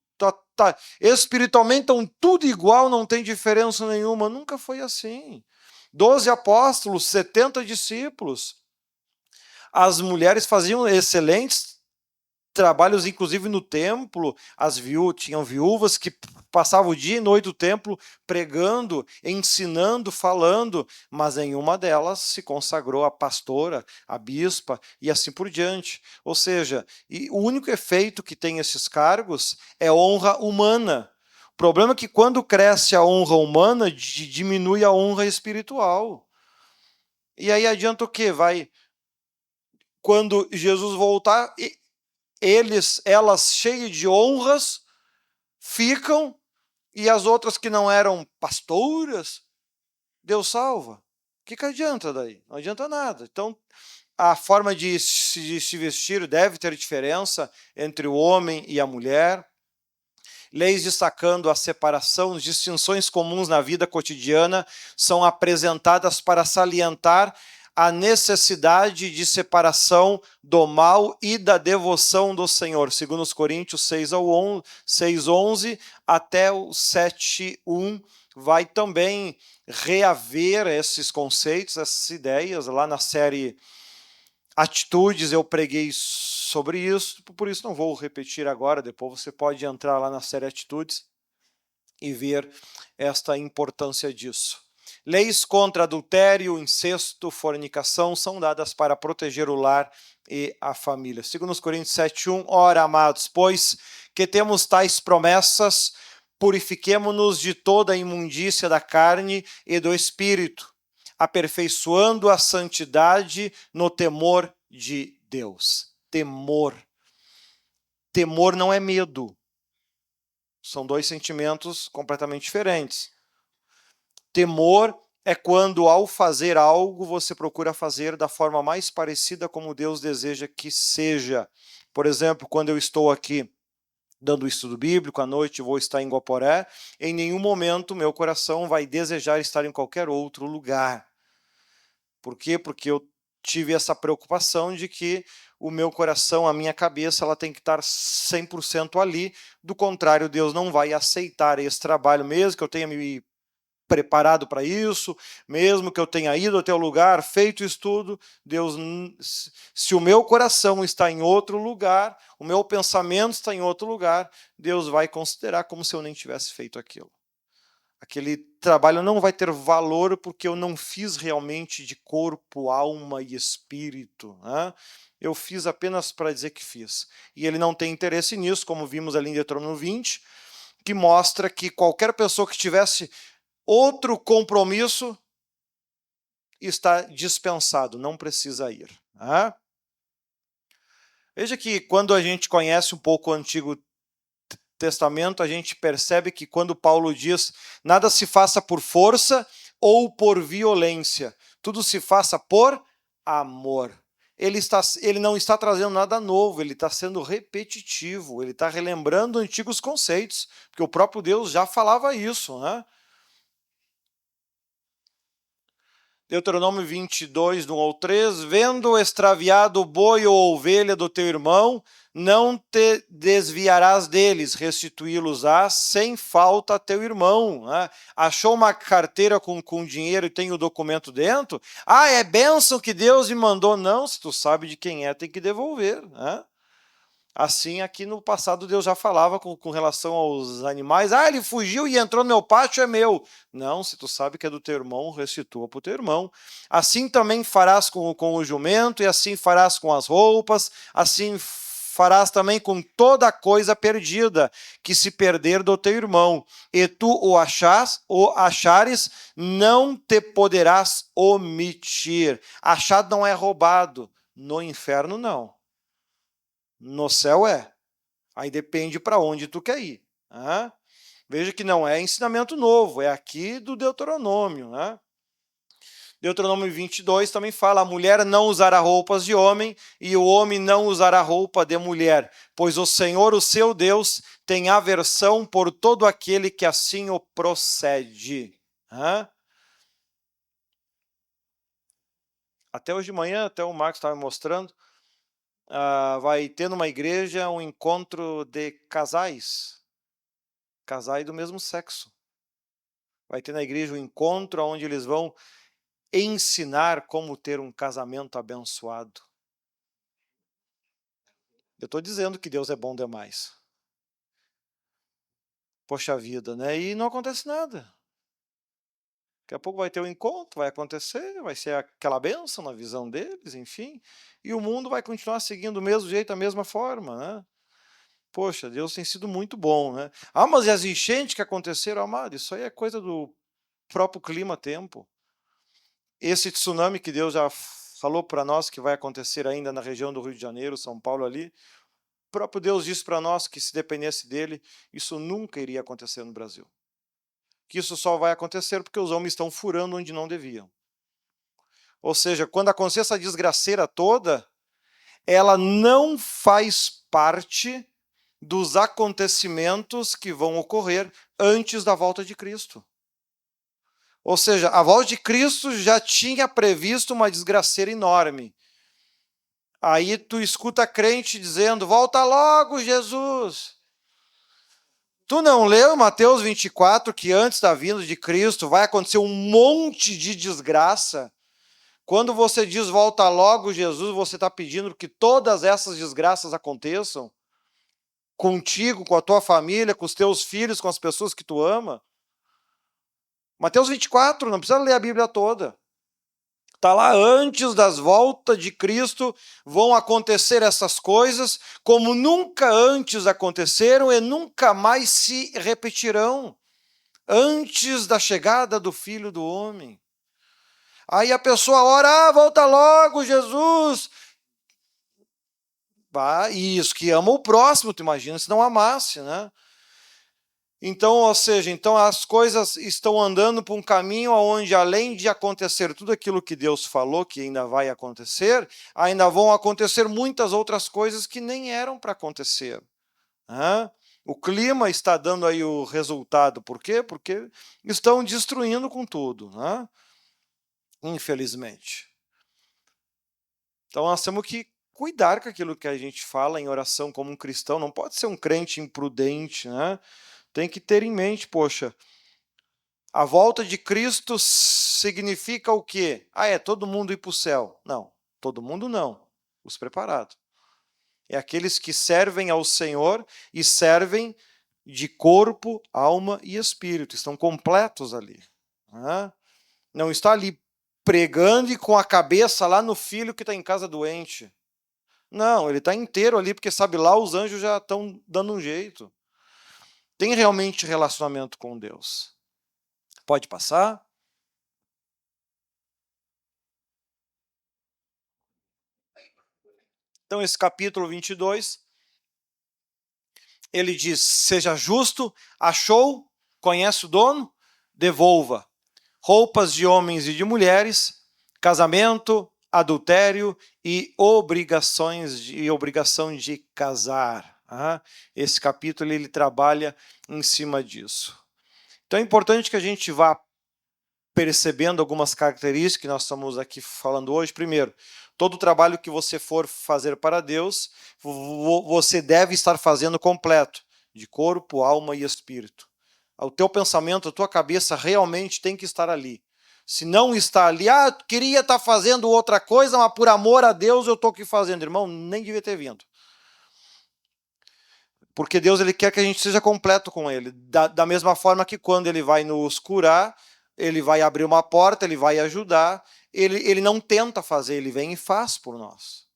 espiritualmente estão tudo igual, não tem diferença nenhuma. Nunca foi assim. 12 apóstolos, 70 discípulos. As mulheres faziam excelentes trabalhos, inclusive no templo, tinham viúvas que passavam o dia e noite no templo pregando, ensinando, falando, mas nenhuma delas se consagrou a pastora, a bispa e assim por diante. Ou seja, o único efeito que tem esses cargos é honra humana. O problema é que quando cresce a honra humana, diminui a honra espiritual. E aí adianta o quê? Quando Jesus voltar, elas cheias de honras ficam, e as outras que não eram pastoras, Deus salva. O que adianta daí? Não adianta nada. Então, a forma de se vestir deve ter diferença entre o homem e a mulher. Leis destacando a separação, distinções comuns na vida cotidiana são apresentadas para salientar a necessidade de separação do mal e da devoção do Senhor, segundo os Coríntios 6:11 até o 7:1, vai também reaver esses conceitos, essas ideias. Lá na série Atitudes eu preguei sobre isso, por isso não vou repetir agora, depois você pode entrar lá na série Atitudes e ver esta importância disso. Leis contra adultério, incesto, fornicação são dadas para proteger o lar e a família. Segundo os Coríntios 7:1, ora, amados, pois que temos tais promessas, purifiquemo-nos de toda a imundícia da carne e do espírito, aperfeiçoando a santidade no temor de Deus. temor. Temor não é medo. São dois sentimentos completamente diferentes. Temor é quando, ao fazer algo, você procura fazer da forma mais parecida como Deus deseja que seja. Por exemplo, quando eu estou aqui dando o estudo bíblico, à noite vou estar em Guaporé, em nenhum momento meu coração vai desejar estar em qualquer outro lugar. Por quê? Porque eu tive essa preocupação de que o meu coração, a minha cabeça, ela tem que estar 100% ali. Do contrário, Deus não vai aceitar esse trabalho, mesmo que eu tenha me preparado para isso, mesmo que eu tenha ido até o lugar, feito estudo. Deus, se o meu coração está em outro lugar, o meu pensamento está em outro lugar, Deus vai considerar como se eu nem tivesse feito aquilo. Aquele trabalho não vai ter valor porque eu não fiz realmente de corpo, alma e espírito, né? Eu fiz apenas para dizer que fiz. E ele não tem interesse nisso, como vimos ali em Deuteronômio 20, que mostra que qualquer pessoa que tivesse outro compromisso está dispensado, não precisa ir. Né? Veja que quando a gente conhece um pouco o Antigo Testamento, a gente percebe que quando Paulo diz nada se faça por força ou por violência, tudo se faça por amor. Ele não está trazendo nada novo, ele está sendo repetitivo, ele está relembrando antigos conceitos, porque o próprio Deus já falava isso, né? Deuteronômio 22, 1 ao 3, vendo extraviado o boi ou ovelha do teu irmão, não te desviarás deles, restituí-los-ás sem falta a teu irmão. Né? Achou uma carteira com dinheiro e tem o documento dentro? Ah, é bênção que Deus me mandou. Não, se tu sabe de quem é, tem que devolver. Né? Assim, aqui no passado, Deus já falava com relação aos animais. Ah, ele fugiu e entrou no meu pátio, é meu. Não, se tu sabe que é do teu irmão, restitua para o teu irmão. Assim também farás com o jumento, e assim farás com as roupas, assim farás também com toda coisa perdida, que se perder do teu irmão, e tu o achares, não te poderás omitir. Achado não é roubado, no inferno não. No céu é. Aí depende para onde tu quer ir. Né? Veja que não é ensinamento novo, é aqui do Deuteronômio. Né? Deuteronômio 22 também fala: a mulher não usará roupas de homem e o homem não usará roupa de mulher, pois o Senhor, o seu Deus, tem aversão por todo aquele que assim o procede. Né? Até hoje de manhã, até o Marcos estava me mostrando, vai ter numa igreja um encontro de casais do mesmo sexo. Vai ter na igreja um encontro onde eles vão ensinar como ter um casamento abençoado. Eu estou dizendo que Deus é bom demais. Poxa vida, né? E não acontece nada. Daqui a pouco vai ter um encontro, vai acontecer, vai ser aquela bênção na visão deles, enfim. E o mundo vai continuar seguindo do mesmo jeito, da mesma forma, né? Poxa, Deus tem sido muito bom, né? Ah, mas e as enchentes que aconteceram, amado? Isso aí é coisa do próprio clima-tempo. Esse tsunami que Deus já falou para nós que vai acontecer ainda na região do Rio de Janeiro, São Paulo ali, o próprio Deus disse para nós que se dependesse dele, isso nunca iria acontecer no Brasil. Que isso só vai acontecer porque os homens estão furando onde não deviam. Ou seja, quando acontecer essa desgraceira toda, ela não faz parte dos acontecimentos que vão ocorrer antes da volta de Cristo. Ou seja, a volta de Cristo já tinha previsto uma desgraceira enorme. Aí tu escuta crente dizendo, volta logo, Jesus. Tu não leu Mateus 24 que antes da vinda de Cristo vai acontecer um monte de desgraça? Quando você diz volta logo, Jesus, você está pedindo que todas essas desgraças aconteçam? Contigo, com a tua família, com os teus filhos, com as pessoas que tu ama? Mateus 24, não precisa ler a Bíblia toda. Está lá, antes das voltas de Cristo, vão acontecer essas coisas, como nunca antes aconteceram e nunca mais se repetirão, antes da chegada do Filho do Homem. Aí a pessoa ora, volta logo, Jesus. Isso, que ama o próximo, tu imagina se não amasse, né? Então, ou seja, então as coisas estão andando por um caminho onde, além de acontecer tudo aquilo que Deus falou que ainda vai acontecer, ainda vão acontecer muitas outras coisas que nem eram para acontecer. Né? O clima está dando aí o resultado. Por quê? Porque estão destruindo com tudo, né? Infelizmente. Então nós temos que cuidar com aquilo que a gente fala em oração como um cristão. Não pode ser um crente imprudente, né? Tem que ter em mente, poxa, a volta de Cristo significa o quê? É todo mundo ir para o céu. Não, todo mundo não. Os preparados. É aqueles que servem ao Senhor e servem de corpo, alma e espírito. Estão completos ali. Né? Não está ali pregando e com a cabeça lá no filho que está em casa doente. Não, ele está inteiro ali, porque sabe lá, os anjos já estão dando um jeito. Tem realmente relacionamento com Deus. Pode passar? Então, esse capítulo 22, ele diz: seja justo, achou, conhece o dono, devolva. Roupas de homens e de mulheres, casamento, adultério e obrigação de casar. Esse capítulo ele trabalha em cima disso. Então é importante que a gente vá percebendo algumas características que nós estamos aqui falando hoje. Primeiro, todo trabalho que você for fazer para Deus, você deve estar fazendo completo, de corpo, alma e espírito. O teu pensamento, a tua cabeça realmente tem que estar ali. Se não está ali, queria estar fazendo outra coisa, mas por amor a Deus eu estou aqui fazendo. Irmão, nem devia ter vindo. Porque Deus ele quer que a gente seja completo com Ele. Da mesma forma que quando Ele vai nos curar, Ele vai abrir uma porta, Ele vai ajudar. Ele não tenta fazer, Ele vem e faz por nós.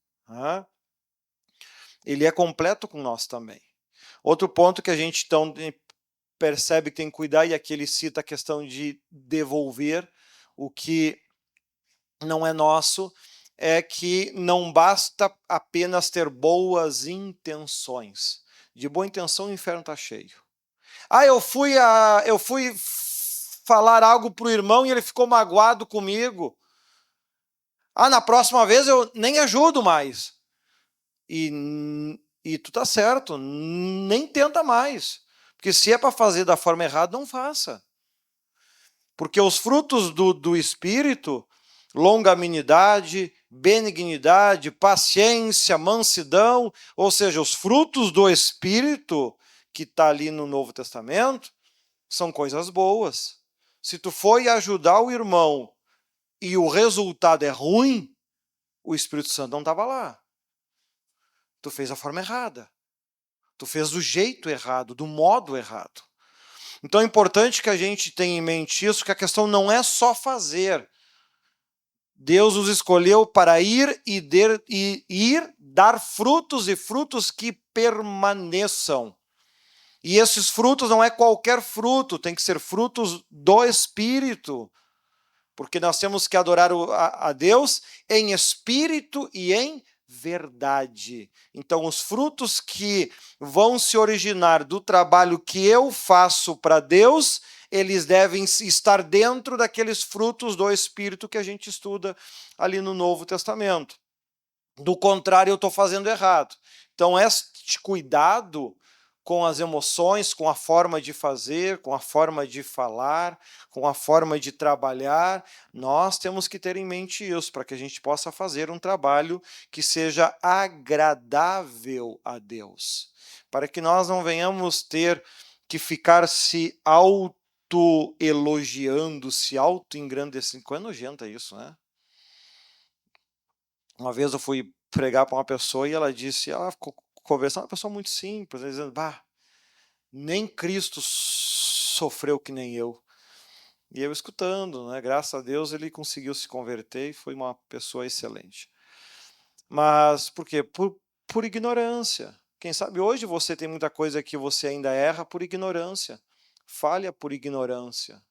Ele é completo com nós também. Outro ponto que a gente então percebe que tem que cuidar, e aqui ele cita a questão de devolver o que não é nosso, é que não basta apenas ter boas intenções. De boa intenção o inferno está cheio. Eu fui falar algo para o irmão e ele ficou magoado comigo. Na próxima vez eu nem ajudo mais. E tu tá certo, nem tenta mais. Porque se é para fazer da forma errada, não faça. Porque os frutos do Espírito, longanimidade, benignidade, paciência, mansidão, ou seja, os frutos do Espírito que está ali no Novo Testamento, são coisas boas. Se tu foi ajudar o irmão e o resultado é ruim, o Espírito Santo não estava lá. Tu fez a forma errada. Tu fez do jeito errado, do modo errado. Então é importante que a gente tenha em mente isso, que a questão não é só fazer. Deus os escolheu para ir e dar frutos e frutos que permaneçam. E esses frutos não é qualquer fruto, tem que ser frutos do Espírito. Porque nós temos que adorar a Deus em espírito e em verdade. Então, os frutos que vão se originar do trabalho que eu faço para Deus, eles devem estar dentro daqueles frutos do Espírito que a gente estuda ali no Novo Testamento. Do contrário, eu estou fazendo errado. Então, este cuidado com as emoções, com a forma de fazer, com a forma de falar, com a forma de trabalhar, nós temos que ter em mente isso, para que a gente possa fazer um trabalho que seja agradável a Deus. Para que nós não venhamos ter que ficar se auto-elogiando, se auto-engrandecendo. É nojento isso, né? Uma vez eu fui pregar para uma pessoa e ela disse, ela ficou conversando, uma pessoa muito simples, dizendo, nem Cristo sofreu que nem eu. E eu escutando, né? Graças a Deus ele conseguiu se converter e foi uma pessoa excelente. Mas por quê? Por ignorância. Quem sabe hoje você tem muita coisa que você ainda erra por ignorância. Falha por ignorância.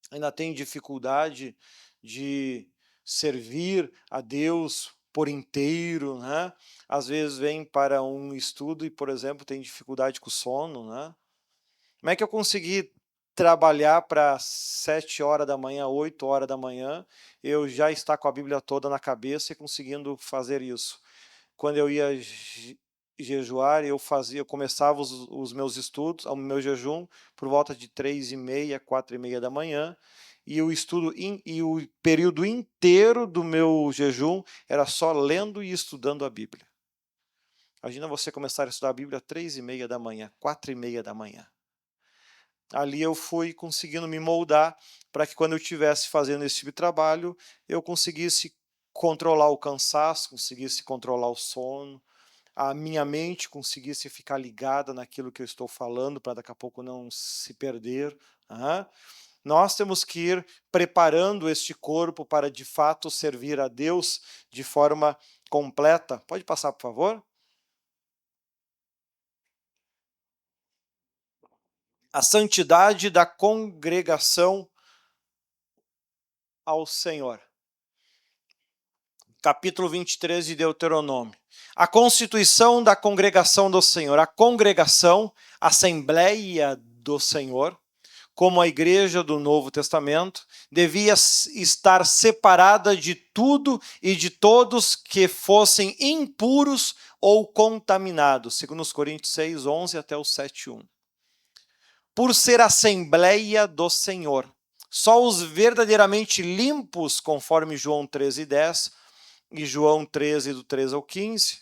Ainda tem dificuldade de servir a Deus por inteiro, né? Às vezes vem para um estudo e, por exemplo, tem dificuldade com o sono, né? Como é que eu consegui trabalhar para 7 horas da manhã, 8 horas da manhã, eu já estar com a Bíblia toda na cabeça e conseguindo fazer isso? Quando eu ia jejuar, eu começava os meus estudos, o meu jejum, por volta de 3h30, 4h30 da manhã, e o período inteiro do meu jejum era só lendo e estudando a Bíblia. Imagina você começar a estudar a Bíblia às 3h30 da manhã, 4h30 da manhã. Ali eu fui conseguindo me moldar para que quando eu estivesse fazendo esse tipo de trabalho, eu conseguisse controlar o cansaço, conseguisse controlar o sono, a minha mente conseguisse ficar ligada naquilo que eu estou falando, para daqui a pouco não se perder. Nós temos que ir preparando este corpo para de fato servir a Deus de forma completa. Pode passar, por favor? A santidade da congregação ao Senhor. Capítulo 23 de Deuteronômio. A constituição da congregação do Senhor. A congregação, Assembleia do Senhor, como a igreja do Novo Testamento, devia estar separada de tudo e de todos que fossem impuros ou contaminados, segundo os Coríntios 6, 11 até o 7, 1. Por ser Assembleia do Senhor, só os verdadeiramente limpos, conforme João 13, 10, e João 13, do 13 ao 15,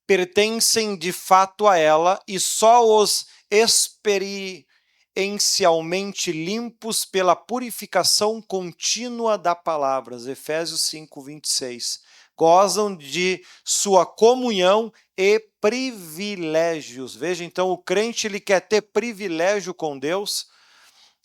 pertencem de fato a ela, e só os experiencialmente limpos pela purificação contínua da palavra, Efésios 5, 26, gozam de sua comunhão e privilégios. Veja, então, o crente ele quer ter privilégio com Deus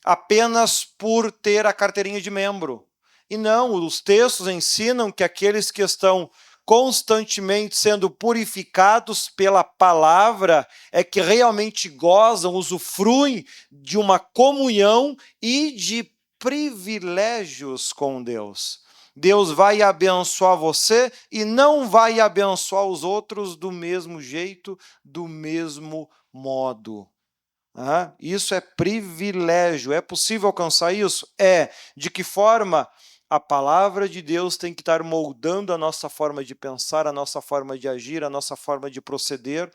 apenas por ter a carteirinha de membro. E não, os textos ensinam que aqueles que estão constantemente sendo purificados pela palavra é que realmente gozam, usufruem de uma comunhão e de privilégios com Deus. Deus vai abençoar você e não vai abençoar os outros do mesmo jeito, do mesmo modo. Isso é privilégio. É possível alcançar isso? É. De que forma? A palavra de Deus tem que estar moldando a nossa forma de pensar, a nossa forma de agir, a nossa forma de proceder,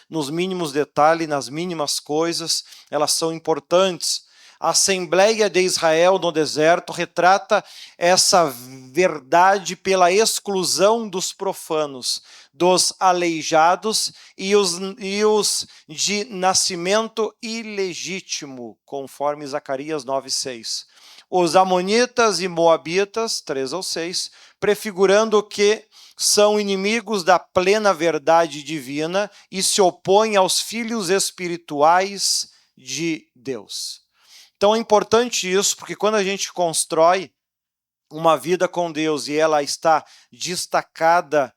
nos mínimos detalhes, nas mínimas coisas, elas são importantes. A Assembleia de Israel no deserto retrata essa verdade pela exclusão dos profanos, dos aleijados e os de nascimento ilegítimo, conforme Zacarias 9:6. Os amonitas e moabitas, 3 ao 6, prefigurando que são inimigos da plena verdade divina e se opõem aos filhos espirituais de Deus. Então é importante isso, porque quando a gente constrói uma vida com Deus e ela está destacada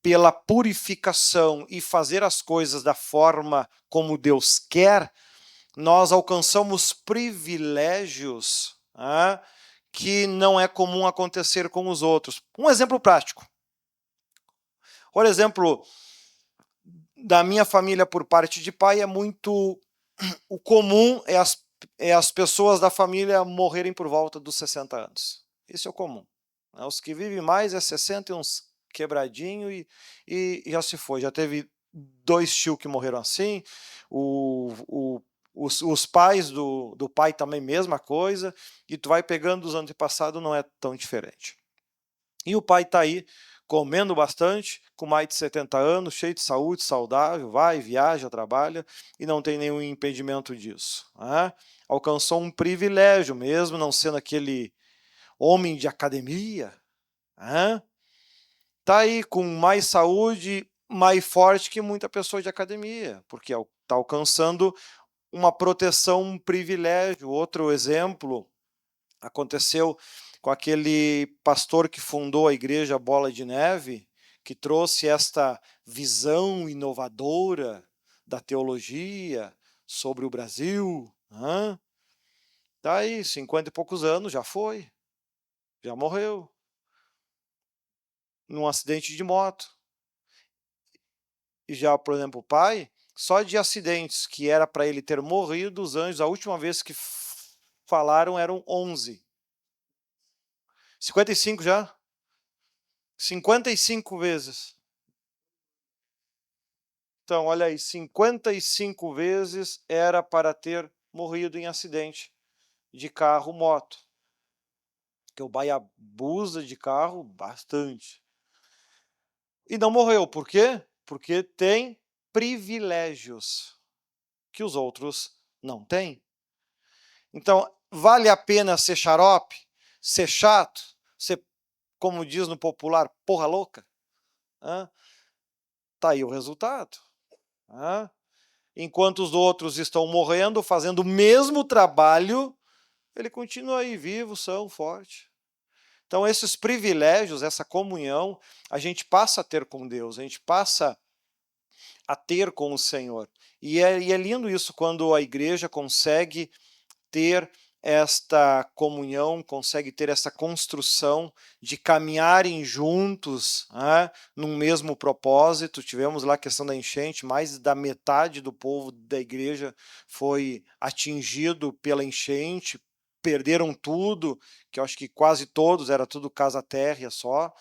pela purificação e fazer as coisas da forma como Deus quer, nós alcançamos privilégios que não é comum acontecer com os outros. Um exemplo prático. Por exemplo, da minha família por parte de pai é muito... O comum é as pessoas da família morrerem por volta dos 60 anos. Isso é o comum. Os que vivem mais é 60 e uns quebradinho e já se foi. Já teve 2 tios que morreram assim, os pais do pai também mesma coisa, e tu vai pegando os antepassados, não é tão diferente. E o pai está aí comendo bastante, com mais de 70 anos, cheio de saúde, saudável, vai, viaja, trabalha e não tem nenhum impedimento disso. Alcançou um privilégio, mesmo não sendo aquele homem de academia. Está aí com mais saúde, mais forte que muita pessoa de academia, porque está alcançando uma proteção, um privilégio. Outro exemplo aconteceu com aquele pastor que fundou a igreja Bola de Neve, que trouxe esta visão inovadora da teologia sobre o Brasil. Está aí, 50 e poucos anos, já foi, já morreu. num acidente de moto. E já, por exemplo, o pai, só de acidentes que era para ele ter morrido, os anjos, a última vez que falaram eram 11. 55 já? 55 vezes. Então, olha aí, 55 vezes era para ter morrido em acidente de carro, moto. Porque o pai abusa de carro bastante. E não morreu, por quê? Porque tem privilégios que os outros não têm. Então, vale a pena ser xarope, ser chato, ser, como diz no popular, porra louca? Tá aí o resultado. Enquanto os outros estão morrendo, fazendo o mesmo trabalho, ele continua aí vivo, são, forte. Então, esses privilégios, essa comunhão, a gente passa a ter com Deus, a gente passa a ter com o Senhor. E é lindo isso quando a igreja consegue ter esta comunhão, consegue ter essa construção de caminharem juntos, num mesmo propósito. Tivemos lá a questão da enchente, mais da metade do povo da igreja foi atingido pela enchente, perderam tudo, que eu acho que quase todos, era tudo casa térrea só.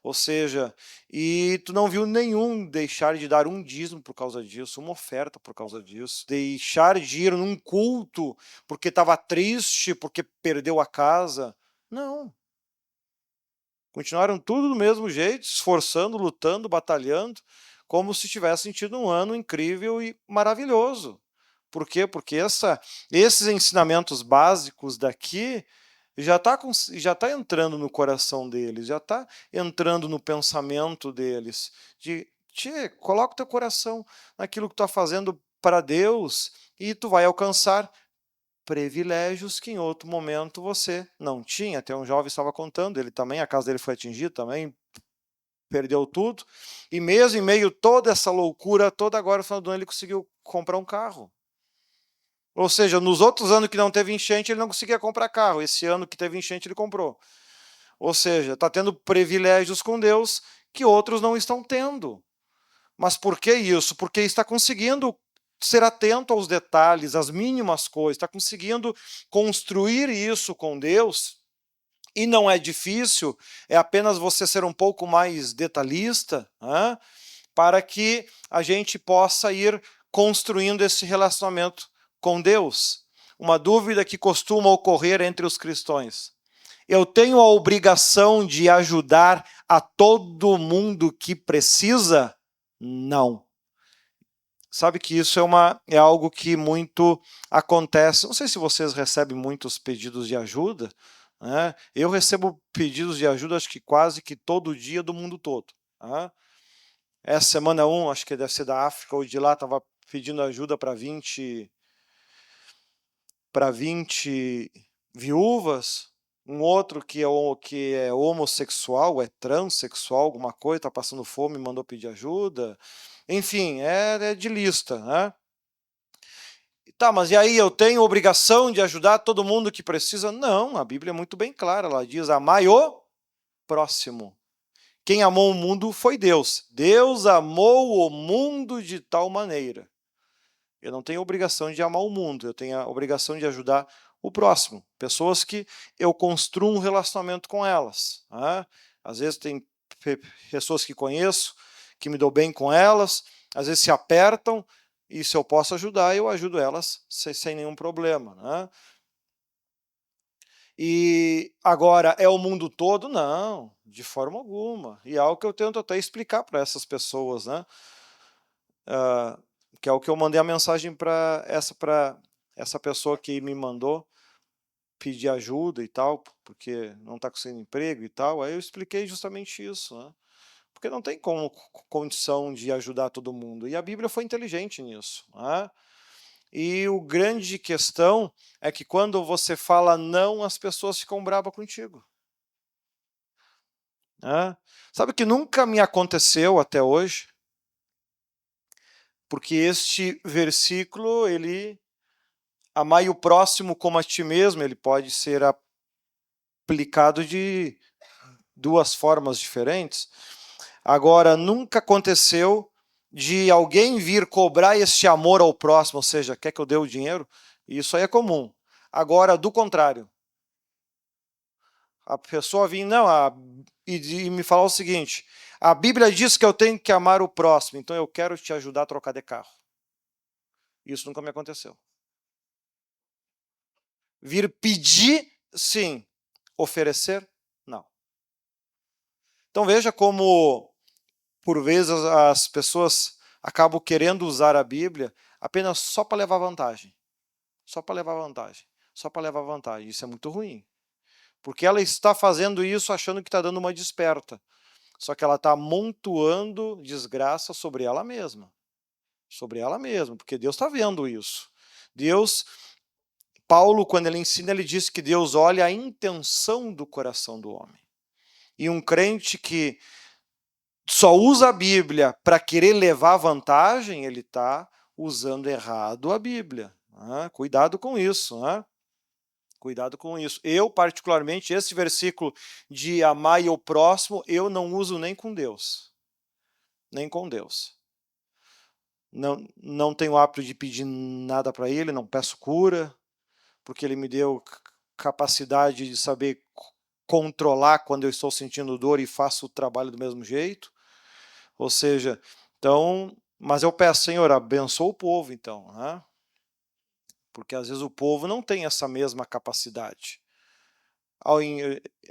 Ou seja, e tu não viu nenhum deixar de dar um dízimo por causa disso, uma oferta por causa disso, deixar de ir num culto porque estava triste, porque perdeu a casa. Não. Continuaram tudo do mesmo jeito, esforçando, lutando, batalhando, como se tivessem tido um ano incrível e maravilhoso. Por quê? Porque esses ensinamentos básicos daqui já tá entrando no coração deles, já está entrando no pensamento deles. Coloca o teu coração naquilo que tu está fazendo para Deus e tu vai alcançar privilégios que em outro momento você não tinha. Até um jovem estava contando, ele também, a casa dele foi atingida, também perdeu tudo. E mesmo em meio a toda essa loucura, toda agora, no final do ano, ele conseguiu comprar um carro. Ou seja, nos outros anos que não teve enchente, ele não conseguia comprar carro. Esse ano que teve enchente, ele comprou. Ou seja, está tendo privilégios com Deus que outros não estão tendo. Mas por que isso? Porque está conseguindo ser atento aos detalhes, às mínimas coisas, está conseguindo construir isso com Deus. E não é difícil, é apenas você ser um pouco mais detalhista, para que a gente possa ir construindo esse relacionamento com Deus. Uma dúvida que costuma ocorrer entre os cristãos. Eu tenho a obrigação de ajudar a todo mundo que precisa? Não. Sabe que isso é algo que muito acontece. Não sei se vocês recebem muitos pedidos de ajuda. Eu recebo pedidos de ajuda, acho que quase que todo dia do mundo todo. Essa semana acho que deve ser da África ou de lá, estava pedindo ajuda para 20 viúvas. Um outro que é homossexual, é transexual, alguma coisa, está passando fome, mandou pedir ajuda. Enfim, é de lista. Tá, mas e aí, eu tenho obrigação de ajudar todo mundo que precisa? Não, a Bíblia é muito bem clara, ela diz: amai o próximo. Quem amou o mundo foi Deus. Deus amou o mundo de tal maneira. Eu não tenho obrigação de amar o mundo, eu tenho a obrigação de ajudar o próximo. Pessoas que eu construo um relacionamento com elas. Às vezes tem pessoas que conheço, que me dou bem com elas, às vezes se apertam, e se eu posso ajudar, eu ajudo elas sem nenhum problema. E agora, é o mundo todo? Não, de forma alguma. E é algo que eu tento até explicar para essas pessoas, que é o que eu mandei a mensagem para essa pessoa que me mandou pedir ajuda e tal, porque não está conseguindo emprego e tal. Aí eu expliquei justamente isso, porque não tem condição de ajudar todo mundo. E a Bíblia foi inteligente nisso. E o grande questão é que quando você fala não, as pessoas ficam bravas contigo. Sabe que nunca me aconteceu até hoje? Porque este versículo, amai o próximo como a ti mesmo, ele pode ser aplicado de duas formas diferentes. Agora, nunca aconteceu de alguém vir cobrar este amor ao próximo, ou seja, quer que eu dê o dinheiro? Isso aí é comum. Agora, do contrário, a pessoa vir, não, e me falar o seguinte, a Bíblia diz que eu tenho que amar o próximo, então eu quero te ajudar a trocar de carro. Isso nunca me aconteceu. Vir pedir, sim. Oferecer, não. Então veja como, por vezes, as pessoas acabam querendo usar a Bíblia apenas só para levar vantagem. Só para levar vantagem. Só para levar vantagem. Isso é muito ruim. Porque ela está fazendo isso achando que está dando uma desperta. Só que ela está amontoando desgraça sobre ela mesma. Sobre ela mesma, porque Deus está vendo isso. Deus, Paulo, quando ele ensina, ele diz que Deus olha a intenção do coração do homem. E um crente que só usa a Bíblia para querer levar vantagem, ele está usando errado a Bíblia. Cuidado com isso. Cuidado com isso. Eu, particularmente, esse versículo de amar o próximo, eu não uso nem com Deus. Nem com Deus. Não tenho o hábito de pedir nada para Ele, não peço cura, porque Ele me deu capacidade de saber controlar quando eu estou sentindo dor e faço o trabalho do mesmo jeito. Ou seja, então, mas eu peço, Senhor, abençoa o povo, então, porque às vezes o povo não tem essa mesma capacidade.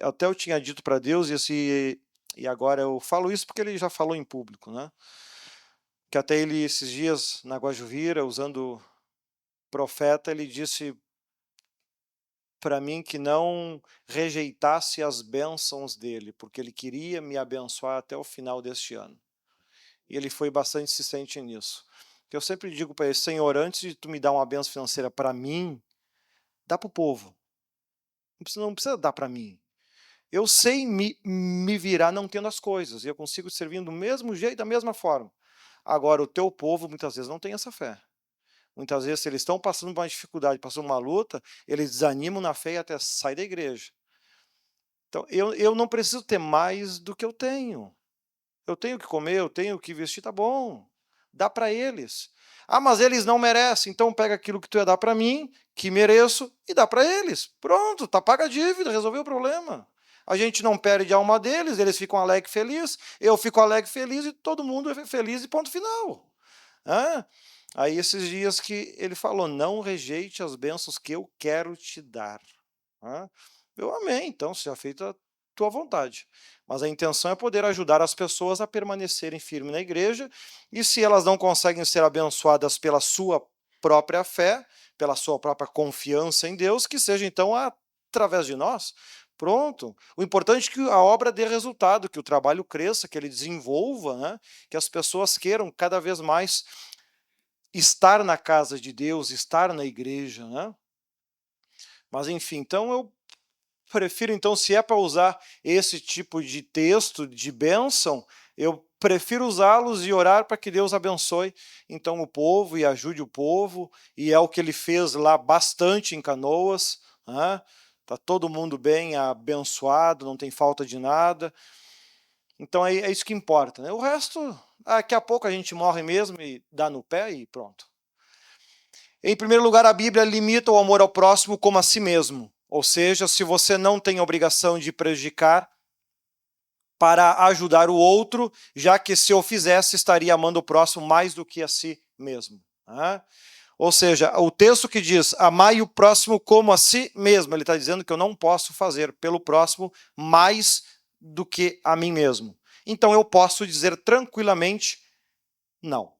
Até eu tinha dito para Deus, e agora eu falo isso porque ele já falou em público, que até ele, esses dias, na Guajuvira, usando profeta, ele disse para mim que não rejeitasse as bênçãos dele, porque ele queria me abençoar até o final deste ano. E ele foi bastante insistente nisso. Eu sempre digo para ele, Senhor, antes de tu me dar uma bênção financeira para mim, dá para o povo. Não precisa dar para mim. Eu sei me virar não tendo as coisas, e eu consigo servir do mesmo jeito, da mesma forma. Agora, o teu povo, muitas vezes, não tem essa fé. Muitas vezes, se eles estão passando por uma dificuldade, passando uma luta, eles desanimam na fé e até saem da igreja. Então, eu não preciso ter mais do que eu tenho. Eu tenho que comer, eu tenho que vestir, tá bom. Dá para eles. Mas eles não merecem, então pega aquilo que tu ia dar para mim, que mereço, e dá para eles. Pronto, tá paga a dívida, resolveu o problema. A gente não perde a alma deles, eles ficam alegres e felizes, eu fico alegre e feliz, e todo mundo é feliz e ponto final. Aí esses dias que ele falou, não rejeite as bênçãos que eu quero te dar. Eu amei, então, seja feita a tua vontade. Mas a intenção é poder ajudar as pessoas a permanecerem firmes na igreja, e se elas não conseguem ser abençoadas pela sua própria fé, pela sua própria confiança em Deus, que seja então através de nós. Pronto. O importante é que a obra dê resultado, que o trabalho cresça, que ele desenvolva, que as pessoas queiram cada vez mais estar na casa de Deus, estar na igreja. Mas enfim, então eu prefiro, então, se é para usar esse tipo de texto de bênção, eu prefiro usá-los e orar para que Deus abençoe, então, o povo e ajude o povo, e é o que ele fez lá bastante em Canoas, está todo mundo bem abençoado, não tem falta de nada, então é isso que importa. O resto, daqui a pouco a gente morre mesmo e dá no pé e pronto. Em primeiro lugar, a Bíblia limita o amor ao próximo como a si mesmo. Ou seja, se você não tem obrigação de prejudicar para ajudar o outro, já que se eu fizesse, estaria amando o próximo mais do que a si mesmo. Ou seja, o texto que diz, amai o próximo como a si mesmo, ele está dizendo que eu não posso fazer pelo próximo mais do que a mim mesmo. Então eu posso dizer tranquilamente, não.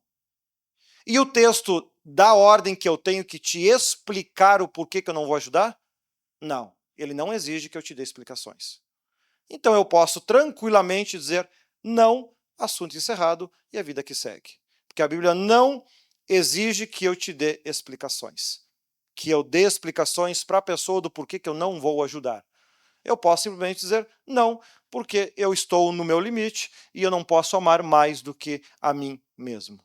E o texto dá ordem que eu tenho que te explicar o porquê que eu não vou ajudar? Não, ele não exige que eu te dê explicações. Então eu posso tranquilamente dizer não, assunto encerrado e a vida que segue. Porque a Bíblia não exige que eu te dê explicações. Que eu dê explicações para a pessoa do porquê que eu não vou ajudar. Eu posso simplesmente dizer não, porque eu estou no meu limite e eu não posso amar mais do que a mim mesmo.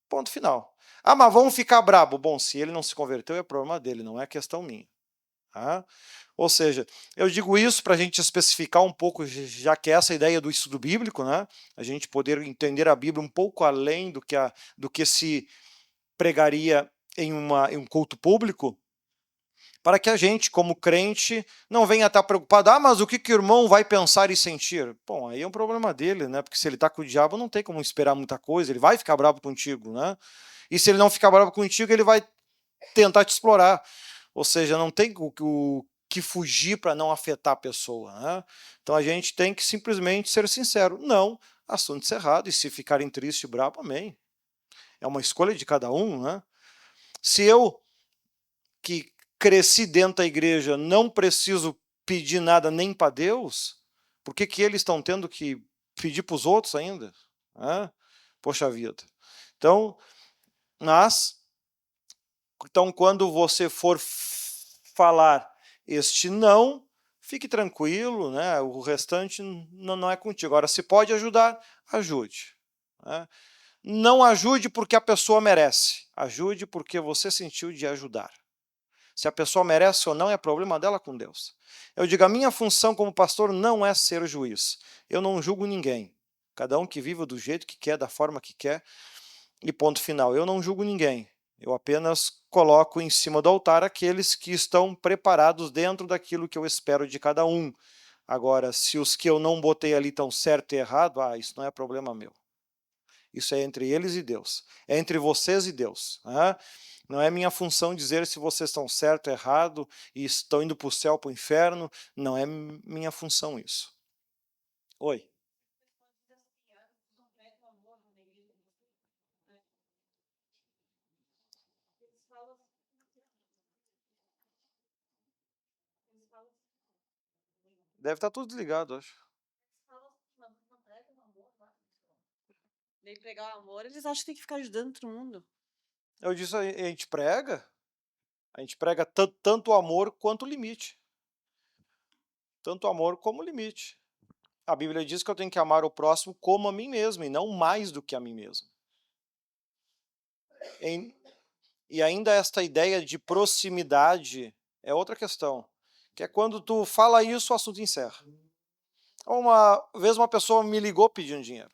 Ponto final. Mas vamos ficar brabo. Bom, se ele não se converteu, é problema dele, não é questão minha. Tá? Ou seja, eu digo isso para a gente especificar um pouco, já que essa é a ideia do estudo bíblico, né? A gente poder entender a Bíblia um pouco além do que se pregaria em um culto público, para que a gente, como crente, não venha estar preocupado, mas o que, que o irmão vai pensar e sentir? Bom, aí é um problema dele, né? Porque se ele está com o diabo, não tem como esperar muita coisa, ele vai ficar bravo contigo, né? E se ele não ficar bravo contigo, ele vai tentar te explorar. Ou seja, não tem o que fugir para não afetar a pessoa, né? Então a gente tem que simplesmente ser sincero. Não, assunto encerrado, e se ficarem tristes e bravo, amém. É uma escolha de cada um, né? Se eu, que cresci dentro da igreja, não preciso pedir nada nem para Deus, por que, que eles estão tendo que pedir para os outros ainda? Poxa vida. Então, então, quando você for falar este não, fique tranquilo, né? O restante não é contigo. Agora, se pode ajudar, ajude. Né? Não ajude porque a pessoa merece. Ajude porque você sentiu de ajudar. Se a pessoa merece ou não, é problema dela com Deus. Eu digo, a minha função como pastor não é ser juiz. Eu não julgo ninguém. Cada um que viva do jeito que quer, da forma que quer, e ponto final. Eu não julgo ninguém. Eu apenas coloco em cima do altar aqueles que estão preparados dentro daquilo que eu espero de cada um. Agora, se os que eu não botei ali estão certo e errado, isso não é problema meu. Isso é entre eles e Deus. É entre vocês e Deus. Não é minha função dizer se vocês estão certo ou errado e estão indo para o céu, para o inferno. Não é minha função isso. Oi. Deve estar tudo desligado, acho. Nem pregar o amor, eles acham que tem que ficar ajudando todo mundo. Eu disse, a gente prega tanto o amor quanto o limite. Tanto o amor como o limite. A Bíblia diz que eu tenho que amar o próximo como a mim mesmo, e não mais do que a mim mesmo. E ainda esta ideia de proximidade é outra questão, que é quando tu fala isso, o assunto encerra. Uma vez uma pessoa me ligou pedindo dinheiro,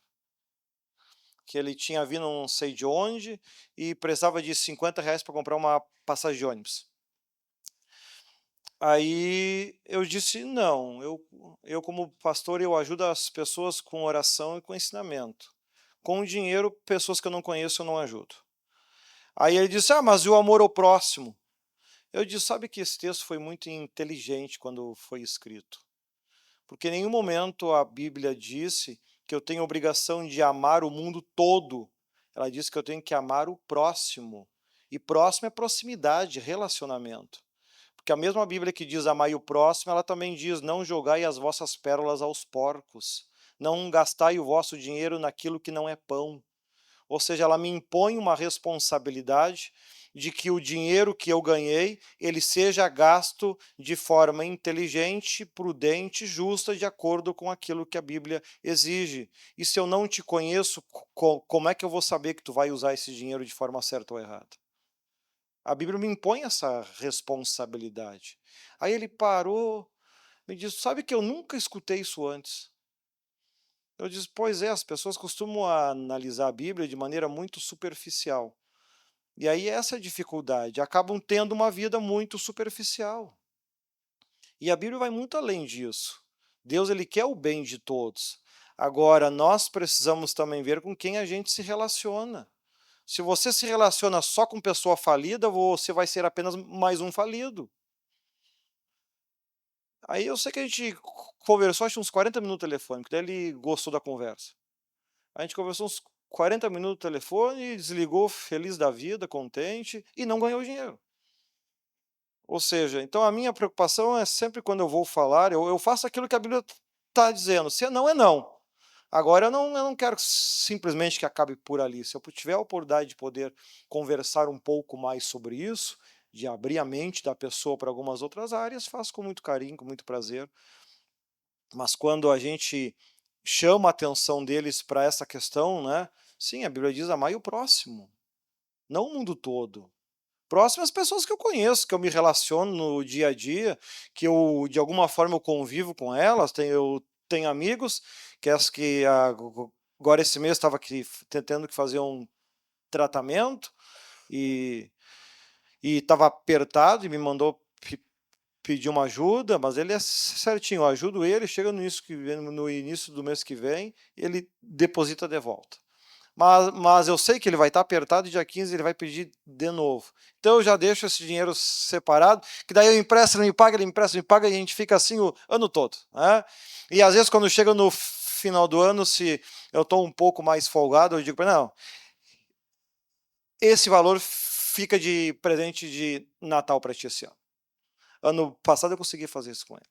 que ele tinha vindo não sei de onde e precisava de R$ 50 para comprar uma passagem de ônibus. Aí eu disse, não, eu como pastor, eu ajudo as pessoas com oração e com ensinamento. Com dinheiro, pessoas que eu não conheço, eu não ajudo. Aí ele disse, mas e o amor ao próximo? Eu disse, sabe que esse texto foi muito inteligente quando foi escrito. Porque em nenhum momento a Bíblia disse que eu tenho obrigação de amar o mundo todo. Ela disse que eu tenho que amar o próximo. E próximo é proximidade, relacionamento. Porque a mesma Bíblia que diz amai o próximo, ela também diz, não jogai as vossas pérolas aos porcos. Não gastai o vosso dinheiro naquilo que não é pão. Ou seja, ela me impõe uma responsabilidade de que o dinheiro que eu ganhei, ele seja gasto de forma inteligente, prudente, justa, de acordo com aquilo que a Bíblia exige. E se eu não te conheço, como é que eu vou saber que tu vai usar esse dinheiro de forma certa ou errada? A Bíblia me impõe essa responsabilidade. Aí ele parou, me disse, sabe que eu nunca escutei isso antes. Eu disse, pois é, as pessoas costumam analisar a Bíblia de maneira muito superficial. E aí essa é a dificuldade, acabam tendo uma vida muito superficial. E a Bíblia vai muito além disso. Deus, ele quer o bem de todos. Agora, nós precisamos também ver com quem a gente se relaciona. Se você se relaciona só com pessoa falida, você vai ser apenas mais um falido. Aí eu sei que a gente conversou, acho uns 40 minutos no telefone, daí ele gostou da conversa. A gente conversou uns 40 minutos no telefone, desligou feliz da vida, contente, e não ganhou dinheiro. Ou seja, então a minha preocupação é sempre quando eu vou falar, eu faço aquilo que a Bíblia está dizendo. Se é não, é não. Agora, eu não quero simplesmente que acabe por ali. Se eu tiver a oportunidade de poder conversar um pouco mais sobre isso, de abrir a mente da pessoa para algumas outras áreas, faço com muito carinho, com muito prazer. Mas quando a gente chama a atenção deles para essa questão, né? Sim, a Bíblia diz amai o próximo, não o mundo todo. Próximo às pessoas que eu conheço, que eu me relaciono no dia a dia, que eu, de alguma forma, eu convivo com elas. Eu tenho amigos que agora esse mês estava aqui tentando que fazer um tratamento e estava apertado e me mandou pedir uma ajuda, mas ele é certinho, eu ajudo ele, chega no início do mês que vem, ele deposita de volta. Mas eu sei que ele vai estar apertado e dia 15 ele vai pedir de novo. Então eu já deixo esse dinheiro separado, que daí eu empresto, ele me paga, ele empresta, me paga, e a gente fica assim o ano todo. Né? E às vezes quando chega no final do ano, se eu estou um pouco mais folgado, eu digo para ele, não, esse valor fica de presente de Natal para ti esse ano. Ano passado eu consegui fazer isso com ele.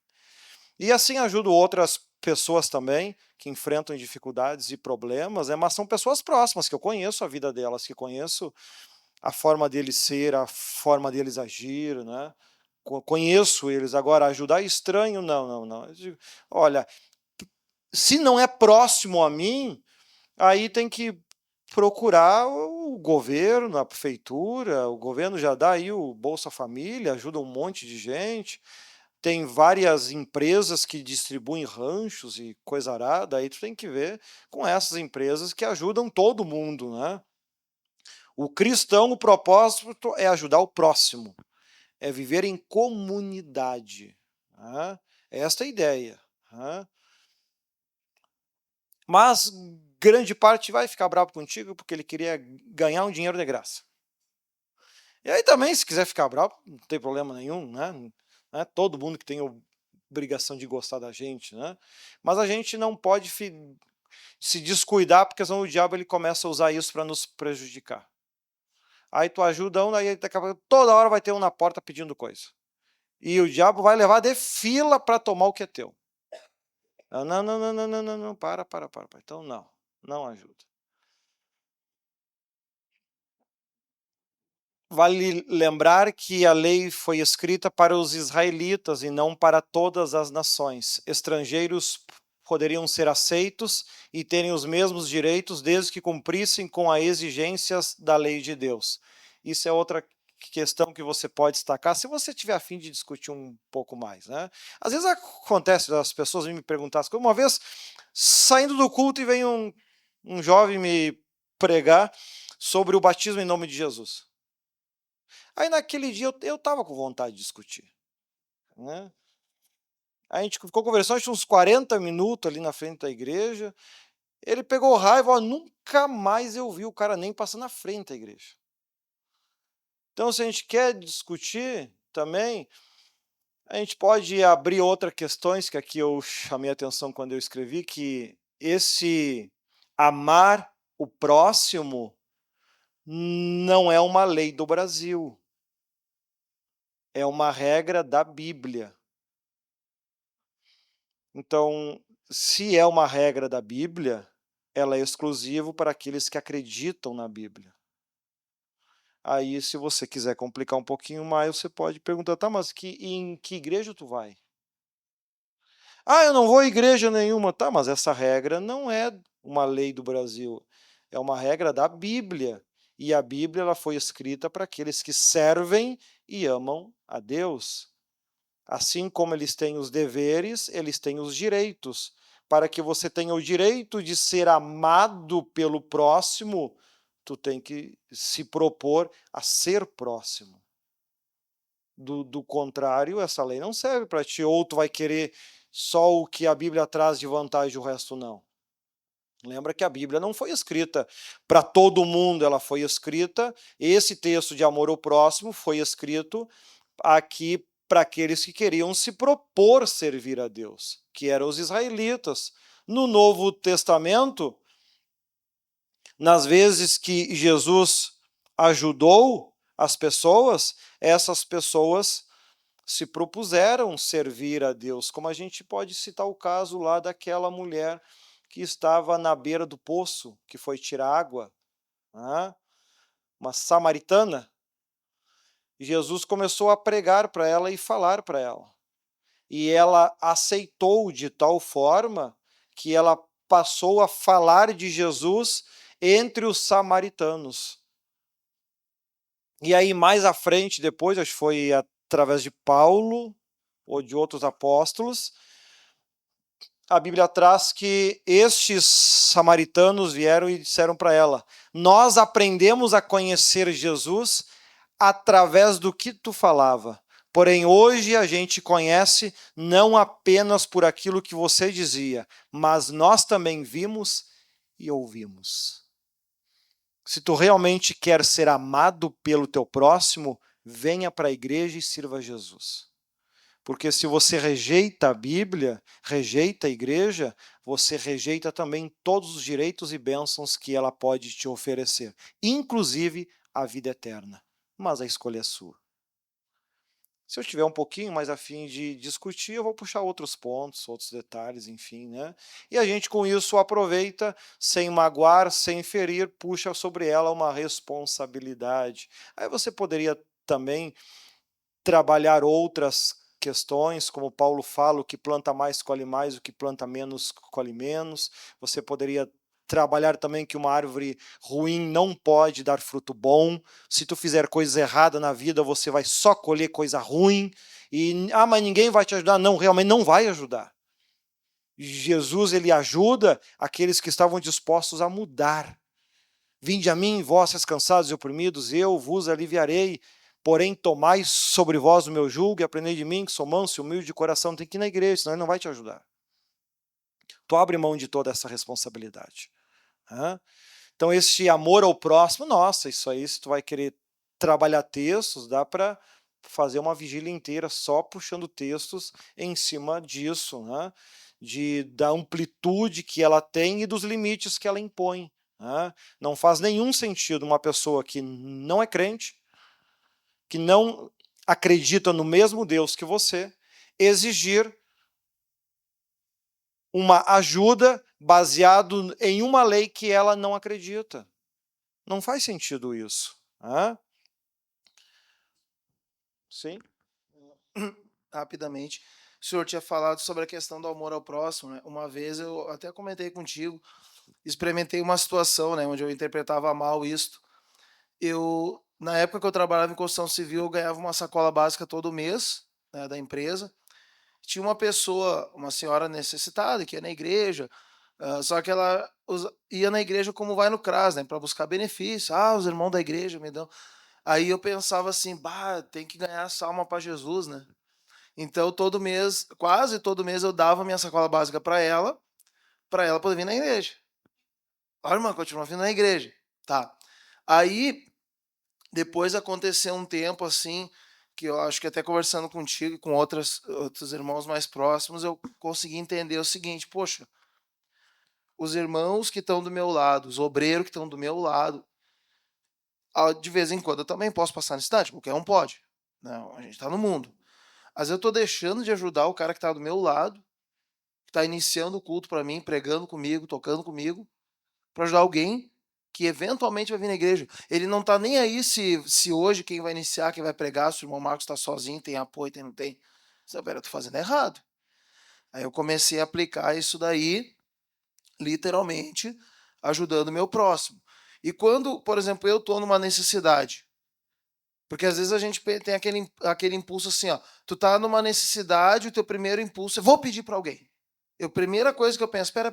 E assim ajudo outras pessoas também que enfrentam dificuldades e problemas, mas são pessoas próximas, que eu conheço a vida delas, que conheço a forma deles ser, a forma deles agir, né? Conheço eles. Agora, ajudar estranho, não. Eu digo, olha, se não é próximo a mim, aí tem que procurar o governo, a prefeitura. O governo já dá aí o Bolsa Família, ajuda um monte de gente. Tem várias empresas que distribuem ranchos e coisa arada, aí tu tem que ver com essas empresas que ajudam todo mundo, né? O cristão, o propósito é ajudar o próximo, é viver em comunidade. Né? É esta a ideia. Né? Mas grande parte vai ficar bravo contigo porque ele queria ganhar um dinheiro de graça. E aí também, se quiser ficar bravo, não tem problema nenhum, né? Não é todo mundo que tem obrigação de gostar da gente, né? Mas a gente não pode se descuidar, porque senão o diabo ele começa a usar isso para nos prejudicar. Aí tu ajuda um, aí daqui a pouco, toda hora vai ter um na porta pedindo coisa. E o diabo vai levar de fila para tomar o que é teu. Não, para. Então não ajuda. Vale lembrar que a lei foi escrita para os israelitas e não para todas as nações. Estrangeiros poderiam ser aceitos e terem os mesmos direitos desde que cumprissem com as exigências da lei de Deus. Isso é outra questão que você pode destacar se você tiver a fim de discutir um pouco mais. Né? Às vezes acontece as pessoas me perguntar, uma vez saindo do culto e vem um jovem me pregar sobre o batismo em nome de Jesus. Aí naquele dia eu estava com vontade de discutir. Né? A gente ficou conversando, acho uns 40 minutos ali na frente da igreja. Ele pegou raiva, ó, nunca mais eu vi o cara nem passando na frente da igreja. Então, se a gente quer discutir também, a gente pode abrir outras questões, que aqui eu chamei a atenção quando eu escrevi, que esse amar o próximo não é uma lei do Brasil. É uma regra da Bíblia. Então, se é uma regra da Bíblia, ela é exclusiva para aqueles que acreditam na Bíblia. Aí, se você quiser complicar um pouquinho mais, você pode perguntar, tá, mas em que igreja tu vai? Ah, eu não vou a igreja nenhuma. Tá, mas essa regra não é uma lei do Brasil. É uma regra da Bíblia. E a Bíblia ela foi escrita para aqueles que servem e amam a Deus. Assim como eles têm os deveres, eles têm os direitos. Para que você tenha o direito de ser amado pelo próximo, tu tem que se propor a ser próximo. Do contrário, essa lei não serve para ti, ou tu vai querer só o que a Bíblia traz de vantagem, o resto não. Lembra que a Bíblia não foi escrita para todo mundo, ela foi escrita, esse texto de amor ao próximo foi escrito aqui para aqueles que queriam se propor servir a Deus, que eram os israelitas. No Novo Testamento, nas vezes que Jesus ajudou as pessoas, essas pessoas se propuseram servir a Deus, como a gente pode citar o caso lá daquela mulher que estava na beira do poço, que foi tirar água, né? Uma samaritana. Jesus começou a pregar para ela e falar para ela. E ela aceitou de tal forma que ela passou a falar de Jesus entre os samaritanos. E aí, mais à frente, depois, acho que foi através de Paulo ou de outros apóstolos, a Bíblia traz que estes samaritanos vieram e disseram para ela: nós aprendemos a conhecer Jesus através do que tu falava. Porém, hoje a gente conhece não apenas por aquilo que você dizia, mas nós também vimos e ouvimos. Se tu realmente quer ser amado pelo teu próximo, venha para a igreja e sirva a Jesus. Porque se você rejeita a Bíblia, rejeita a igreja, você rejeita também todos os direitos e bênçãos que ela pode te oferecer, inclusive a vida eterna. Mas a escolha é sua. Se eu estiver um pouquinho mais a fim de discutir, eu vou puxar outros pontos, outros detalhes, enfim, né? E a gente com isso aproveita, sem magoar, sem ferir, puxa sobre ela uma responsabilidade. Aí você poderia também trabalhar outras questões, como Paulo fala, o que planta mais colhe mais, o que planta menos colhe menos. Você poderia trabalhar também que uma árvore ruim não pode dar fruto bom. Se tu fizer coisa errada na vida, você vai só colher coisa ruim. E mas ninguém vai te ajudar. Não, realmente não vai ajudar. Jesus, ele ajuda aqueles que estavam dispostos a mudar. Vinde a mim, vós cansados e oprimidos, eu vos aliviarei. Porém, tomai sobre vós o meu jugo e aprendei de mim, que sou manso e humilde de coração. Tem que ir na igreja, senão ele não vai te ajudar. Tu abre mão de toda essa responsabilidade. Então, esse amor ao próximo, nossa, isso aí, se tu vai querer trabalhar textos, dá para fazer uma vigília inteira só puxando textos em cima disso, da amplitude que ela tem e dos limites que ela impõe. Não faz nenhum sentido uma pessoa que não é crente, que não acredita no mesmo Deus que você, exigir uma ajuda baseado em uma lei que ela não acredita. Não faz sentido isso. Sim? Rapidamente, o senhor tinha falado sobre a questão do amor ao próximo, né? Uma vez eu até comentei contigo, experimentei uma situação, né, onde eu interpretava mal isto. Na época que eu trabalhava em construção civil, eu ganhava uma sacola básica todo mês, né, da empresa. Tinha uma pessoa, uma senhora necessitada, que ia na igreja, só que ela ia na igreja como vai no CRAS, né, para buscar benefício. Ah, os irmãos da igreja me dão. Aí eu pensava assim, bah, tem que ganhar essa alma para Jesus, né? Então todo mês, quase todo mês, eu dava minha sacola básica para ela poder vir na igreja. Olha, irmã, continua vindo na igreja. Tá. Aí, depois aconteceu um tempo assim, que eu acho que até conversando contigo e com outros irmãos mais próximos, eu consegui entender o seguinte: poxa, os irmãos que estão do meu lado, os obreiros que estão do meu lado, de vez em quando eu também posso passar necessidade, qualquer um pode. Não, a gente está no mundo. Às vezes eu estou deixando de ajudar o cara que está do meu lado, que está iniciando o culto para mim, pregando comigo, tocando comigo, para ajudar alguém que eventualmente vai vir na igreja. Ele não está nem aí se hoje quem vai iniciar, quem vai pregar, se o irmão Marcos está sozinho, tem apoio, tem não tem. Pera, eu estou fazendo errado. Aí eu comecei a aplicar isso daí, literalmente, ajudando o meu próximo. E quando, por exemplo, eu estou numa necessidade, porque às vezes a gente tem aquele impulso assim, ó, tu tá numa necessidade, o teu primeiro impulso é, vou pedir para alguém. A primeira coisa que eu penso, pera.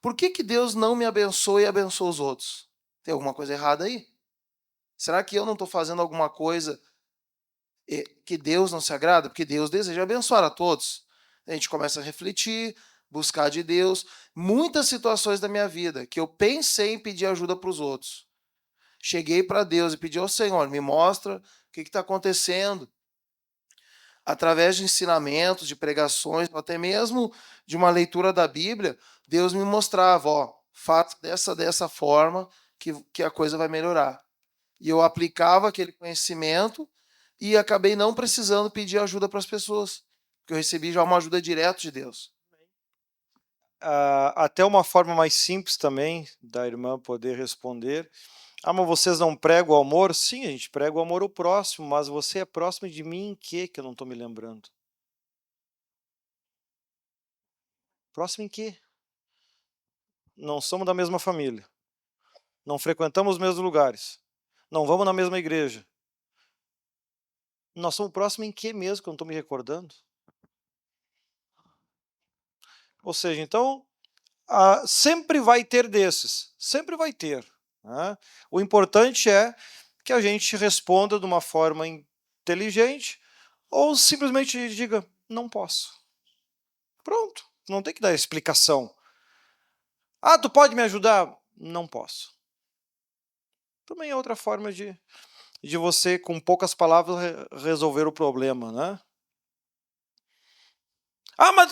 Por que Deus não me abençoa e abençoa os outros? Tem alguma coisa errada aí? Será que eu não estou fazendo alguma coisa que Deus não se agrada? Porque Deus deseja abençoar a todos. A gente começa a refletir, buscar de Deus. Muitas situações da minha vida que eu pensei em pedir ajuda para os outros. Cheguei para Deus e pedi ao Senhor, me mostra o que está acontecendo. Através de ensinamentos, de pregações, até mesmo de uma leitura da Bíblia, Deus me mostrava, ó, faça dessa forma que a coisa vai melhorar. E eu aplicava aquele conhecimento e acabei não precisando pedir ajuda para as pessoas, porque eu recebi já uma ajuda direta de Deus. Até uma forma mais simples também da irmã poder responder. Mas vocês não pregam o amor? Sim, a gente prega o amor ao próximo, mas você é próximo de mim em quê que eu não estou me lembrando? Próximo em quê? Não somos da mesma família. Não frequentamos os mesmos lugares. Não vamos na mesma igreja. Nós somos próximos em que mesmo, que eu não estou me recordando? Ou seja, então, sempre vai ter desses. Sempre vai ter. Né? O importante é que a gente responda de uma forma inteligente ou simplesmente diga, não posso. Pronto, não tem que dar explicação. Ah, tu pode me ajudar? Não posso. Também é outra forma de você, com poucas palavras, resolver o problema, né? Ah, mas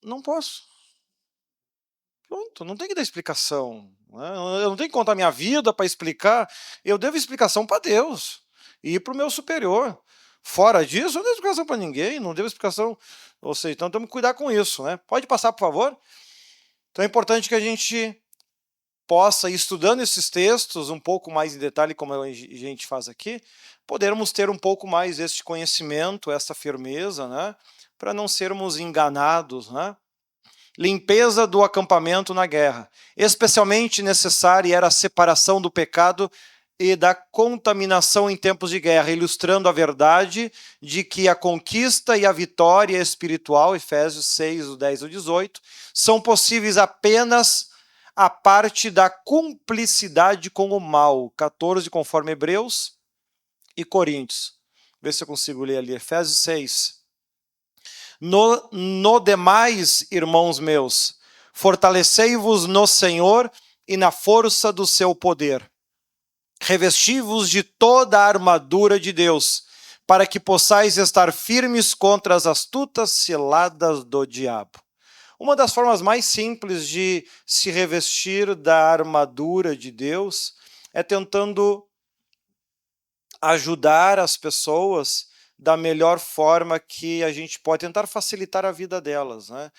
não posso. Pronto, não tem que dar explicação. Né? Eu não tenho que contar minha vida para explicar. Eu devo explicação para Deus e para o meu superior. Fora disso, eu não devo explicação para ninguém, não devo explicação. Ou seja, então temos que cuidar com isso. Né? Pode passar, por favor? Então é importante que a gente possa, estudando esses textos um pouco mais em detalhe, como a gente faz aqui, podermos ter um pouco mais este conhecimento, essa firmeza, né? Para não sermos enganados, né? Limpeza do acampamento na guerra. Especialmente necessária era a separação do pecado e da contaminação em tempos de guerra, ilustrando a verdade de que a conquista e a vitória espiritual, Efésios 6, do 10 ao 18, são possíveis apenas a parte da cumplicidade com o mal. 14, conforme Hebreus e Coríntios. Vê se eu consigo ler ali. Efésios 6. No demais, irmãos meus, fortalecei-vos no Senhor e na força do seu poder. Revesti-vos de toda a armadura de Deus, para que possais estar firmes contra as astutas ciladas do diabo. Uma das formas mais simples de se revestir da armadura de Deus é tentando ajudar as pessoas da melhor forma que a gente pode, tentar facilitar a vida delas. Né?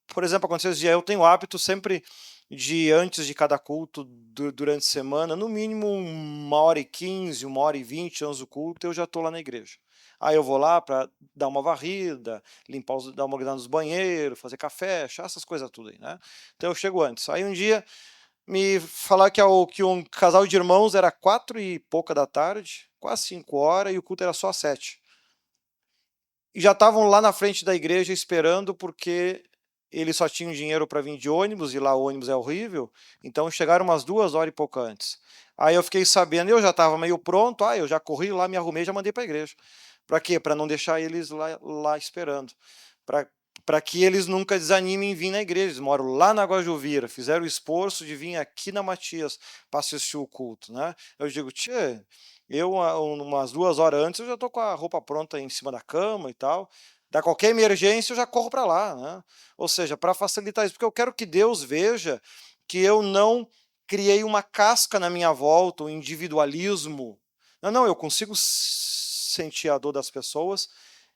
Por exemplo, aconteceu esse dia, eu tenho o hábito sempre de, antes de cada culto, durante a semana, no mínimo 1h15, 1h20 antes do culto, eu já estou lá na igreja. Aí eu vou lá para dar uma varrida, limpar, dar uma olhada nos banheiros, fazer café, essas coisas tudo aí, né? Então eu chego antes. Aí um dia me falaram que um casal de irmãos era 4h pouca da tarde, quase 5h, e o culto era só às 7h. E já estavam lá na frente da igreja esperando, porque eles só tinham dinheiro para vir de ônibus, e lá o ônibus é horrível, então chegaram umas 2h e pouco antes. Aí eu fiquei sabendo, eu já estava meio pronto, eu já corri lá, me arrumei, já mandei para a igreja. Para quê? Para não deixar eles lá esperando. Para que eles nunca desanimem em vir na igreja. Eles moram lá na Guajuvira, fizeram o esforço de vir aqui na Matias para assistir o culto. Né? Eu digo, tchê, eu umas 2 horas antes eu já estou com a roupa pronta em cima da cama e tal. Da qualquer emergência eu já corro para lá. Né? Ou seja, para facilitar isso, porque eu quero que Deus veja que eu não criei uma casca na minha volta, um individualismo. Não, eu consigo sentir a dor das pessoas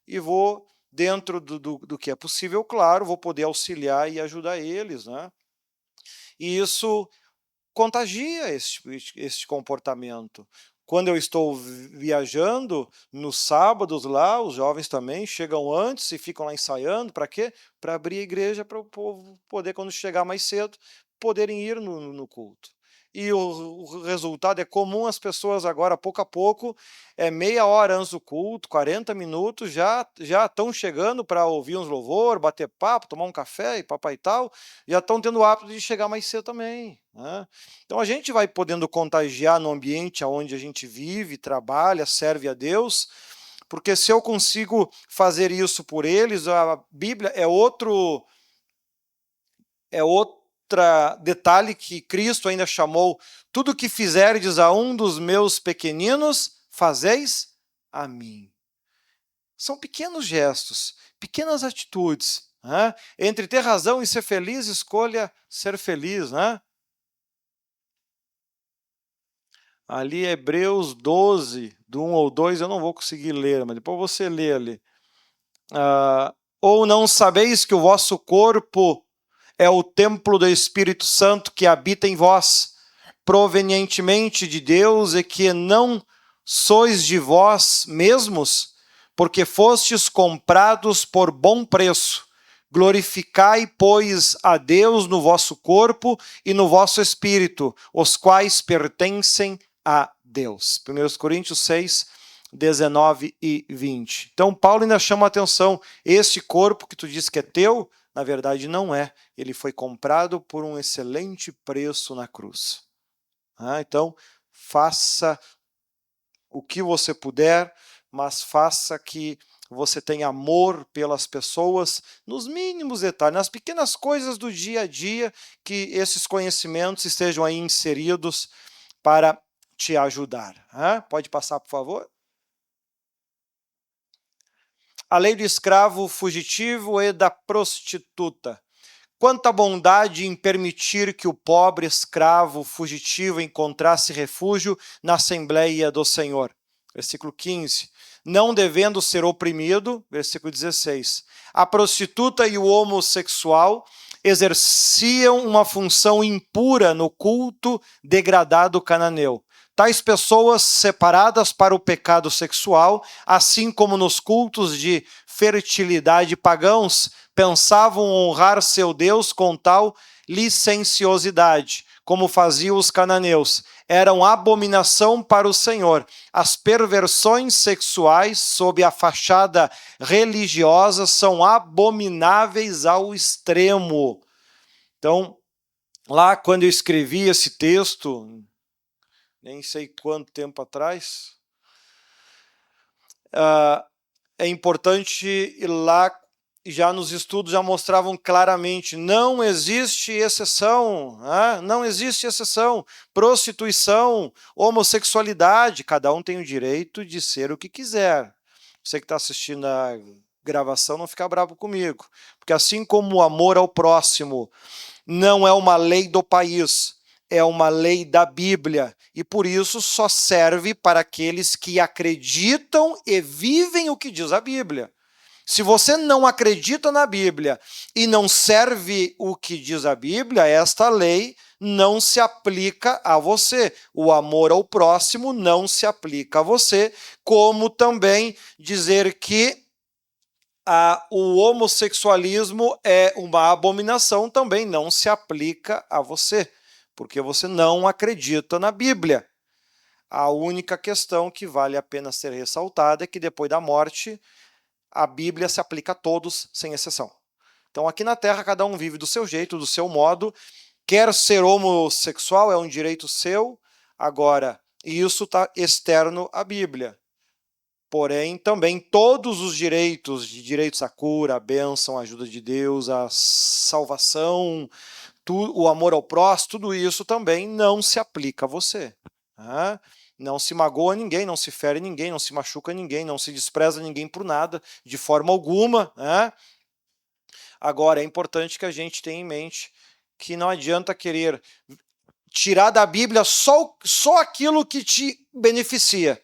e vou, dentro do que é possível, claro, vou poder auxiliar e ajudar eles. Né? E isso contagia esse comportamento. Quando eu estou viajando, nos sábados lá, os jovens também chegam antes e ficam lá ensaiando. Para quê? Para abrir a igreja, para o povo poder, quando chegar mais cedo, poderem ir no culto. E o resultado é comum, as pessoas agora, pouco a pouco, meia hora antes do culto, 40 minutos, já estão chegando para ouvir uns louvor, bater papo, tomar um café e papai e tal, já estão tendo o hábito de chegar mais cedo também. Né? Então a gente vai podendo contagiar no ambiente onde a gente vive, trabalha, serve a Deus, porque se eu consigo fazer isso por eles, a Bíblia é outro detalhe que Cristo ainda chamou: tudo que fizerdes a um dos meus pequeninos, fazeis a mim. São pequenos gestos, pequenas atitudes. Né? Entre ter razão e ser feliz, escolha ser feliz. Né? Ali Hebreus 12, do 1 ao 2, eu não vou conseguir ler, mas depois você lê ali. Ou não sabeis que o vosso corpo é o templo do Espírito Santo que habita em vós, provenientemente de Deus, e que não sois de vós mesmos, porque fostes comprados por bom preço. Glorificai, pois, a Deus no vosso corpo e no vosso espírito, os quais pertencem a Deus. 1 Coríntios 6, 19 e 20. Então, Paulo ainda chama a atenção, este corpo que tu diz que é teu, na verdade não é. Ele foi comprado por um excelente preço na cruz. Então, faça o que você puder, mas faça que você tenha amor pelas pessoas, nos mínimos detalhes, nas pequenas coisas do dia a dia, que esses conhecimentos estejam aí inseridos para te ajudar. Pode passar, por favor? A lei do escravo fugitivo e da prostituta. Quanta bondade em permitir que o pobre escravo fugitivo encontrasse refúgio na Assembleia do Senhor. Versículo 15. Não devendo ser oprimido. Versículo 16. A prostituta e o homossexual exerciam uma função impura no culto degradado cananeu. Tais pessoas separadas para o pecado sexual, assim como nos cultos de fertilidade pagãos, pensavam honrar seu Deus com tal licenciosidade, como faziam os cananeus. Eram abominação para o Senhor. As perversões sexuais, sob a fachada religiosa, são abomináveis ao extremo. Então, lá quando eu escrevi esse texto, nem sei quanto tempo atrás, é importante ir lá, já nos estudos já mostravam claramente, não existe exceção, não existe exceção, prostituição, homossexualidade, cada um tem o direito de ser o que quiser. Você que está assistindo a gravação, não fica bravo comigo, porque assim como o amor ao próximo não é uma lei do país, é uma lei da Bíblia, e por isso só serve para aqueles que acreditam e vivem o que diz a Bíblia. Se você não acredita na Bíblia e não serve o que diz a Bíblia, esta lei não se aplica a você. O amor ao próximo não se aplica a você, como também dizer que o homossexualismo é uma abominação também não se aplica a você, porque você não acredita na Bíblia. A única questão que vale a pena ser ressaltada é que depois da morte, a Bíblia se aplica a todos, sem exceção. Então aqui na Terra, cada um vive do seu jeito, do seu modo. Quer ser homossexual, é um direito seu. Agora, isso está externo à Bíblia. Porém, também todos os direitos à cura, à bênção, à ajuda de Deus, à salvação, o amor ao próximo, tudo isso também não se aplica a você. Não se magoa ninguém, não se fere ninguém, não se machuca ninguém, não se despreza ninguém por nada, de forma alguma. Agora, é importante que a gente tenha em mente que não adianta querer tirar da Bíblia só aquilo que te beneficia.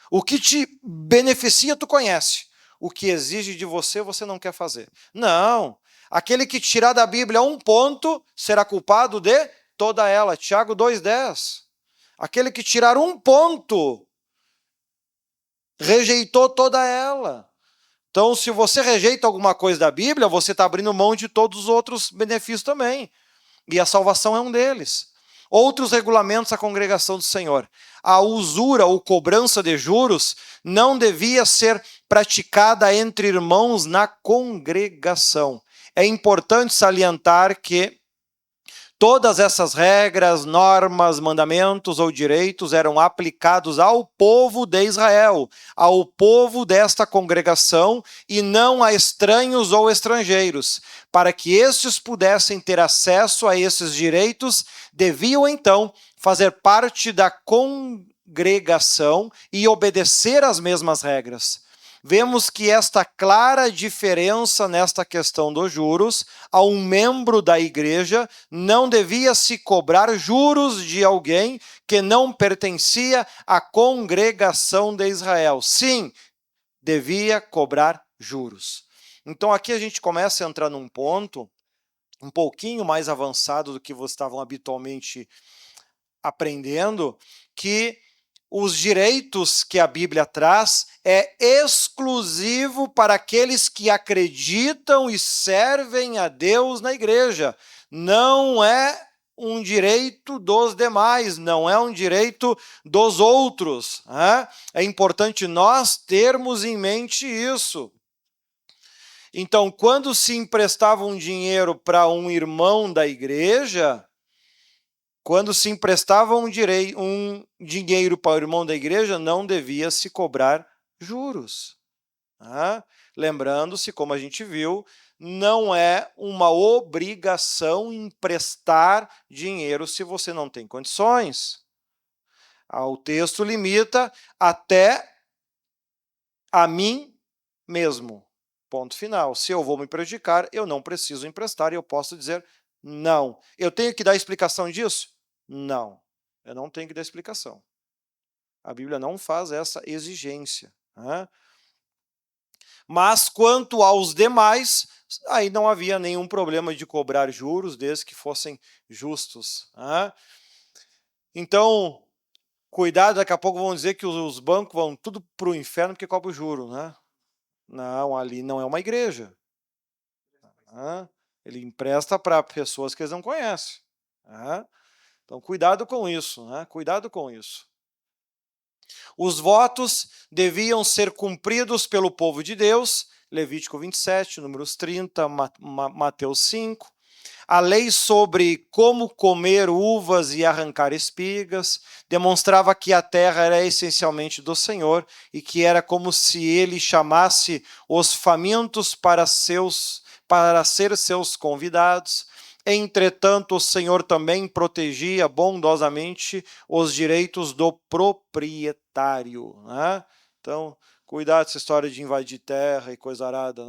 O que te beneficia, tu conhece. O que exige de você, você não quer fazer. Não. Aquele que tirar da Bíblia um ponto, será culpado de toda ela. Tiago 2,10. Aquele que tirar um ponto, rejeitou toda ela. Então, se você rejeita alguma coisa da Bíblia, você está abrindo mão de todos os outros benefícios também. E a salvação é um deles. Outros regulamentos da congregação do Senhor. A usura ou cobrança de juros não devia ser praticada entre irmãos na congregação. É importante salientar que todas essas regras, normas, mandamentos ou direitos eram aplicados ao povo de Israel, ao povo desta congregação e não a estranhos ou estrangeiros. Para que estes pudessem ter acesso a esses direitos, deviam então fazer parte da congregação e obedecer às mesmas regras. Vemos que esta clara diferença nesta questão dos juros, a um membro da igreja não devia se cobrar juros de alguém que não pertencia à congregação de Israel. Sim, devia cobrar juros. Então aqui a gente começa a entrar num ponto um pouquinho mais avançado do que vocês estavam habitualmente aprendendo, que os direitos que a Bíblia traz é exclusivo para aqueles que acreditam e servem a Deus na igreja. Não é um direito dos demais, não é um direito dos outros. É importante nós termos em mente isso. Então, quando se emprestava um dinheiro para um irmão da igreja, quando se emprestava um dinheiro para o irmão da igreja, não devia se cobrar juros. Lembrando-se, como a gente viu, não é uma obrigação emprestar dinheiro se você não tem condições. O texto limita até a mim mesmo. Ponto final. Se eu vou me prejudicar, eu não preciso emprestar e eu posso dizer não. Eu tenho que dar explicação disso? Não. Eu não tenho que dar explicação. A Bíblia não faz essa exigência. Mas quanto aos demais, aí não havia nenhum problema de cobrar juros, desde que fossem justos. Então, cuidado, daqui a pouco vão dizer que os bancos vão tudo para o inferno porque cobram juro. Não, ali não é uma igreja. Ele empresta para pessoas que eles não conhecem. Então, cuidado com isso. Cuidado com isso. Os votos deviam ser cumpridos pelo povo de Deus, Levítico 27, números 30, Mateus 5. A lei sobre como comer uvas e arrancar espigas demonstrava que a terra era essencialmente do Senhor e que era como se ele chamasse os famintos para ser seus convidados. Entretanto, o Senhor também protegia bondosamente os direitos do proprietário. Então, cuidado com essa história de invadir terra e coisa arada.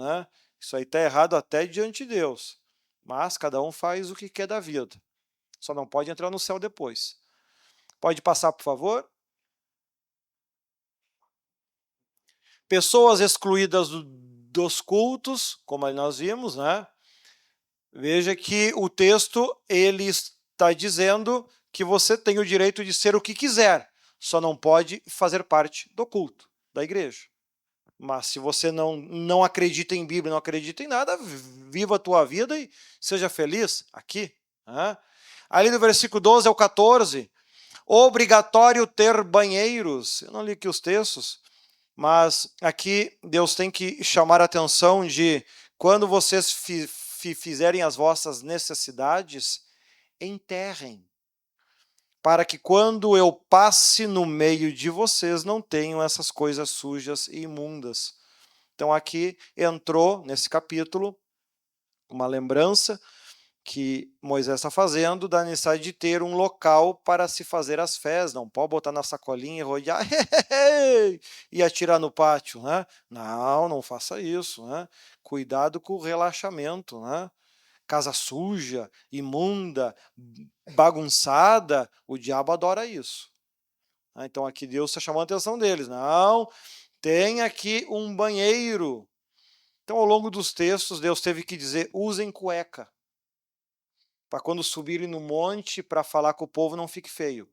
Isso aí está errado até diante de Deus. Mas cada um faz o que quer da vida. Só não pode entrar no céu depois. Pode passar, por favor? Pessoas excluídas dos cultos, como nós vimos, Veja que o texto ele está dizendo que você tem o direito de ser o que quiser, só não pode fazer parte do culto da igreja. Mas se você não acredita em Bíblia, não acredita em nada, viva a tua vida e seja feliz aqui. Ali no versículo 12 ao 14, obrigatório ter banheiros. Eu não li aqui os textos, mas aqui Deus tem que chamar a atenção de quando vocês fizerem as vossas necessidades, enterrem, para que quando eu passe no meio de vocês não tenham essas coisas sujas e imundas. Então aqui entrou, nesse capítulo, uma lembrança que Moisés está fazendo da necessidade de ter um local para se fazer as fezes. Não pode botar na sacolinha e rodear e atirar no pátio. Não faça isso. Cuidado com o relaxamento. Casa suja, imunda, bagunçada, o diabo adora isso. Então aqui Deus está chamando a atenção deles. Não, tem aqui um banheiro. Então ao longo dos textos Deus teve que dizer, usem cueca. Para quando subirem no monte para falar com o povo não fique feio.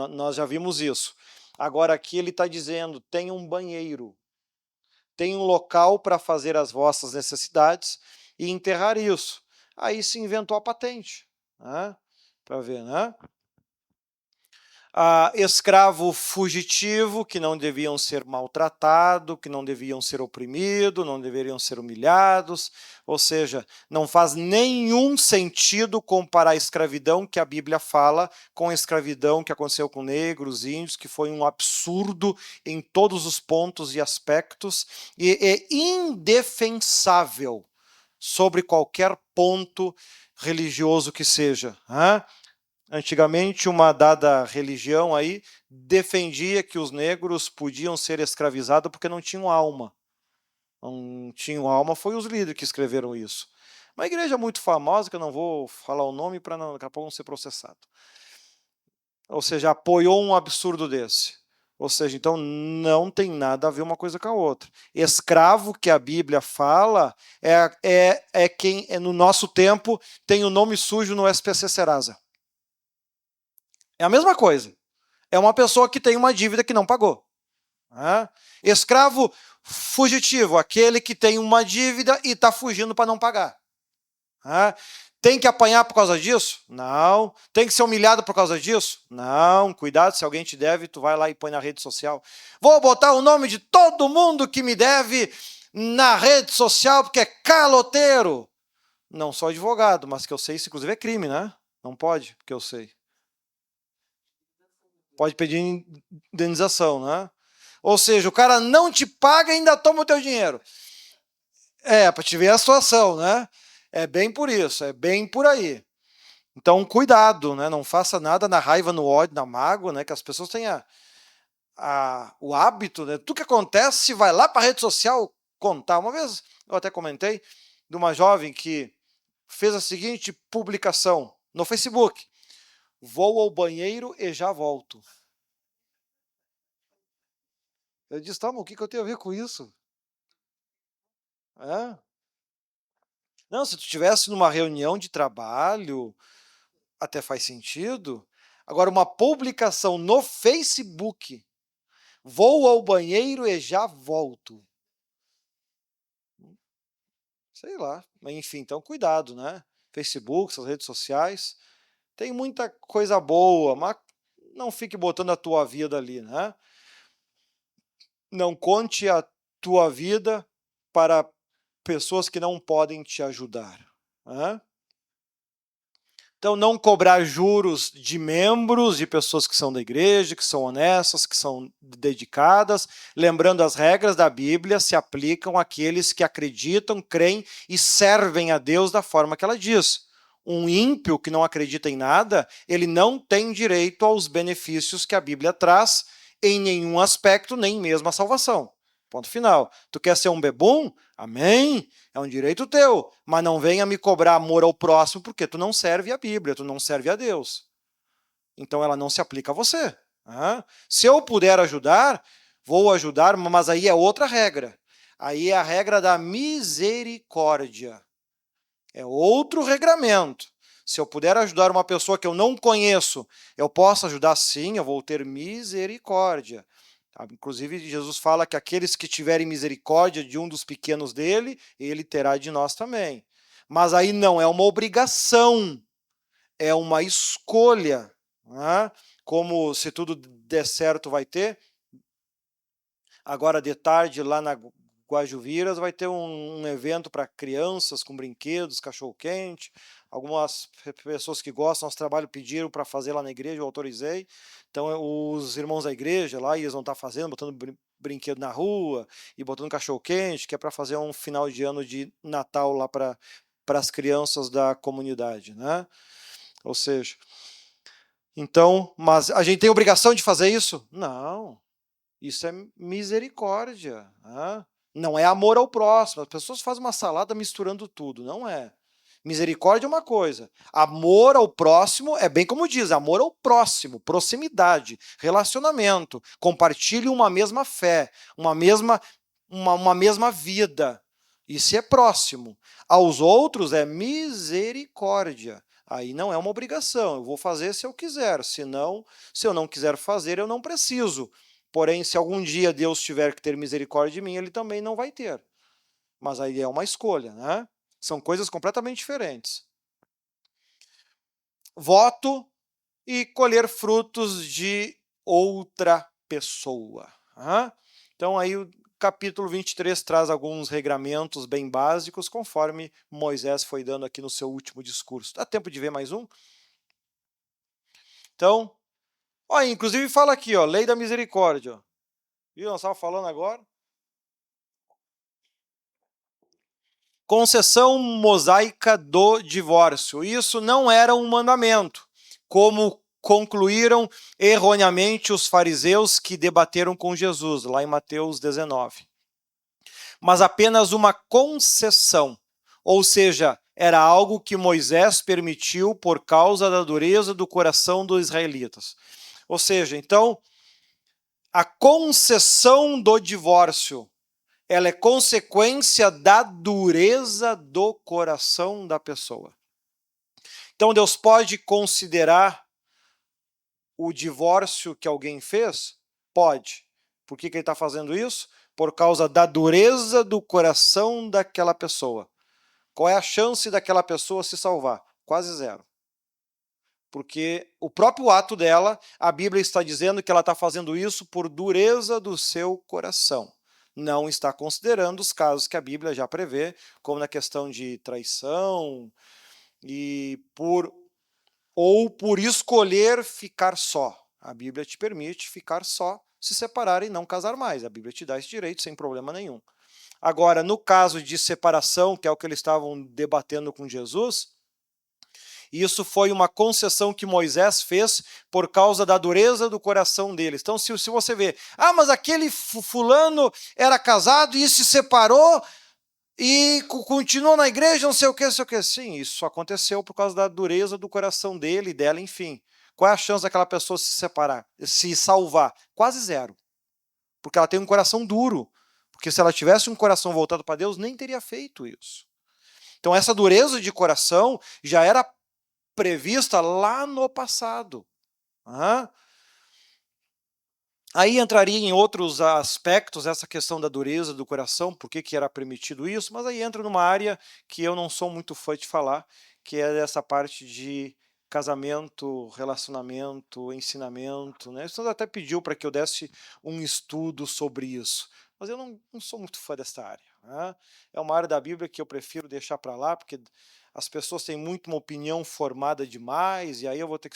Nós já vimos isso. Agora aqui ele está dizendo, tem um banheiro. Tem um local para fazer as vossas necessidades e enterrar isso. Aí se inventou a patente. Para ver, escravo fugitivo, que não deviam ser maltratados, que não deviam ser oprimidos, não deveriam ser humilhados, ou seja, não faz nenhum sentido comparar a escravidão que a Bíblia fala com a escravidão que aconteceu com negros, índios, que foi um absurdo em todos os pontos e aspectos, e é indefensável sobre qualquer ponto religioso que seja. Antigamente, uma dada religião aí defendia que os negros podiam ser escravizados porque não tinham alma. Não tinham alma, foi os líderes que escreveram isso. Uma igreja muito famosa, que eu não vou falar o nome para daqui a pouco não ser processado. Ou seja, apoiou um absurdo desse. Ou seja, então não tem nada a ver uma coisa com a outra. Escravo que a Bíblia fala é quem, no nosso tempo, tem o nome sujo no SPC Serasa. É a mesma coisa. É uma pessoa que tem uma dívida que não pagou. Escravo fugitivo, aquele que tem uma dívida e está fugindo para não pagar. Tem que apanhar por causa disso? Não. Tem que ser humilhado por causa disso? Não. Cuidado, se alguém te deve, tu vai lá e põe na rede social. Vou botar o nome de todo mundo que me deve na rede social porque é caloteiro. Não sou advogado, mas que eu sei, isso inclusive é crime, né? Não pode, porque eu sei. Pode pedir indenização, né? Ou seja, o cara não te paga e ainda toma o teu dinheiro. Para te ver a situação, né? É bem por isso, é bem por aí. Então, cuidado, né? Não faça nada na raiva, no ódio, na mágoa, né? Que as pessoas têm o hábito, né? Tudo que acontece, vai lá para a rede social contar. Uma vez, eu até comentei, de uma jovem que fez a seguinte publicação no Facebook: vou ao banheiro e já volto. Eu disse, tá, mas o que eu tenho a ver com isso? Não, se tu estivesse numa reunião de trabalho, até faz sentido. Agora, uma publicação no Facebook, vou ao banheiro e já volto. Sei lá, mas enfim, então cuidado, né? Facebook, essas redes sociais, tem muita coisa boa, mas não fique botando a tua vida ali, né? Não conte a tua vida para pessoas que não podem te ajudar, né? Então, não cobrar juros de membros, de pessoas que são da igreja, que são honestas, que são dedicadas. Lembrando, as regras da Bíblia se aplicam àqueles que acreditam, creem e servem a Deus da forma que ela diz. Um ímpio que não acredita em nada, ele não tem direito aos benefícios que a Bíblia traz em nenhum aspecto, nem mesmo a salvação. Ponto final. Tu quer ser um bebum? Amém? É um direito teu. Mas não venha me cobrar amor ao próximo porque tu não serve a Bíblia, tu não serve a Deus. Então ela não se aplica a você. Se eu puder ajudar, vou ajudar, mas aí é outra regra. Aí é a regra da misericórdia. É outro regramento. Se eu puder ajudar uma pessoa que eu não conheço, eu posso ajudar sim, eu vou ter misericórdia. Inclusive, Jesus fala que aqueles que tiverem misericórdia de um dos pequenos dele, ele terá de nós também. Mas aí não é uma obrigação, é uma escolha. Né? Como se tudo der certo vai ter. Agora de tarde, lá na Guajuviras, vai ter um evento para crianças com brinquedos, cachorro-quente. Algumas pessoas que gostam do nosso trabalho pediram para fazer lá na igreja, eu autorizei. Então, os irmãos da igreja lá, eles vão estar fazendo, botando brinquedo na rua e botando cachorro-quente, que é para fazer um final de ano de Natal lá para as crianças da comunidade, né? Ou seja, então, mas a gente tem obrigação de fazer isso? Não. Isso é misericórdia. Né? Não é amor ao próximo. As pessoas fazem uma salada misturando tudo. Não é. Misericórdia é uma coisa. Amor ao próximo é bem como diz, amor ao próximo, proximidade, relacionamento. Compartilhe uma mesma fé, uma mesma vida. Isso é próximo. Aos outros é misericórdia. Aí não é uma obrigação. Eu vou fazer se eu quiser. Se eu não quiser fazer, eu não preciso. Porém, se algum dia Deus tiver que ter misericórdia de mim, ele também não vai ter. Mas aí é uma escolha, né? São coisas completamente diferentes. Voto e colher frutos de outra pessoa. Então, aí o capítulo 23 traz alguns regramentos bem básicos, conforme Moisés foi dando aqui no seu último discurso. Dá tempo de ver mais um? Então, inclusive fala aqui, lei da misericórdia. Viu? Nós estávamos falando agora. Concessão mosaica do divórcio. Isso não era um mandamento, como concluíram erroneamente os fariseus que debateram com Jesus, lá em Mateus 19. Mas apenas uma concessão, ou seja, era algo que Moisés permitiu por causa da dureza do coração dos israelitas. Ou seja, então, a concessão do divórcio, ela é consequência da dureza do coração da pessoa. Então, Deus pode considerar o divórcio que alguém fez? Pode. Por que ele está fazendo isso? Por causa da dureza do coração daquela pessoa. Qual é a chance daquela pessoa se salvar? quase zero. Porque o próprio ato dela, a Bíblia está dizendo que ela está fazendo isso por dureza do seu coração. Não está considerando os casos que a Bíblia já prevê, como na questão de traição ou por escolher ficar só. A Bíblia te permite ficar só, se separar e não casar mais. A Bíblia te dá esse direito sem problema nenhum. Agora, no caso de separação, que é o que eles estavam debatendo com Jesus, isso foi uma concessão que Moisés fez por causa da dureza do coração deles. Então, se você vê, mas aquele fulano era casado e se separou e continuou na igreja, não sei o que, não sei o que. Sim, isso aconteceu por causa da dureza do coração dele e dela, enfim. Qual é a chance daquela pessoa se separar, se salvar? Quase zero. Porque ela tem um coração duro. Porque se ela tivesse um coração voltado para Deus, nem teria feito isso. Então, essa dureza de coração já era prevista lá no passado. Aí entraria em outros aspectos essa questão da dureza do coração, por que era permitido isso, mas aí entra numa área que eu não sou muito fã de falar, que é essa parte de casamento, relacionamento, ensinamento. Né? O Senhor até pediu para que eu desse um estudo sobre isso, mas eu não sou muito fã dessa área. Né? É uma área da Bíblia que eu prefiro deixar para lá, porque as pessoas têm muito uma opinião formada demais, e aí eu vou ter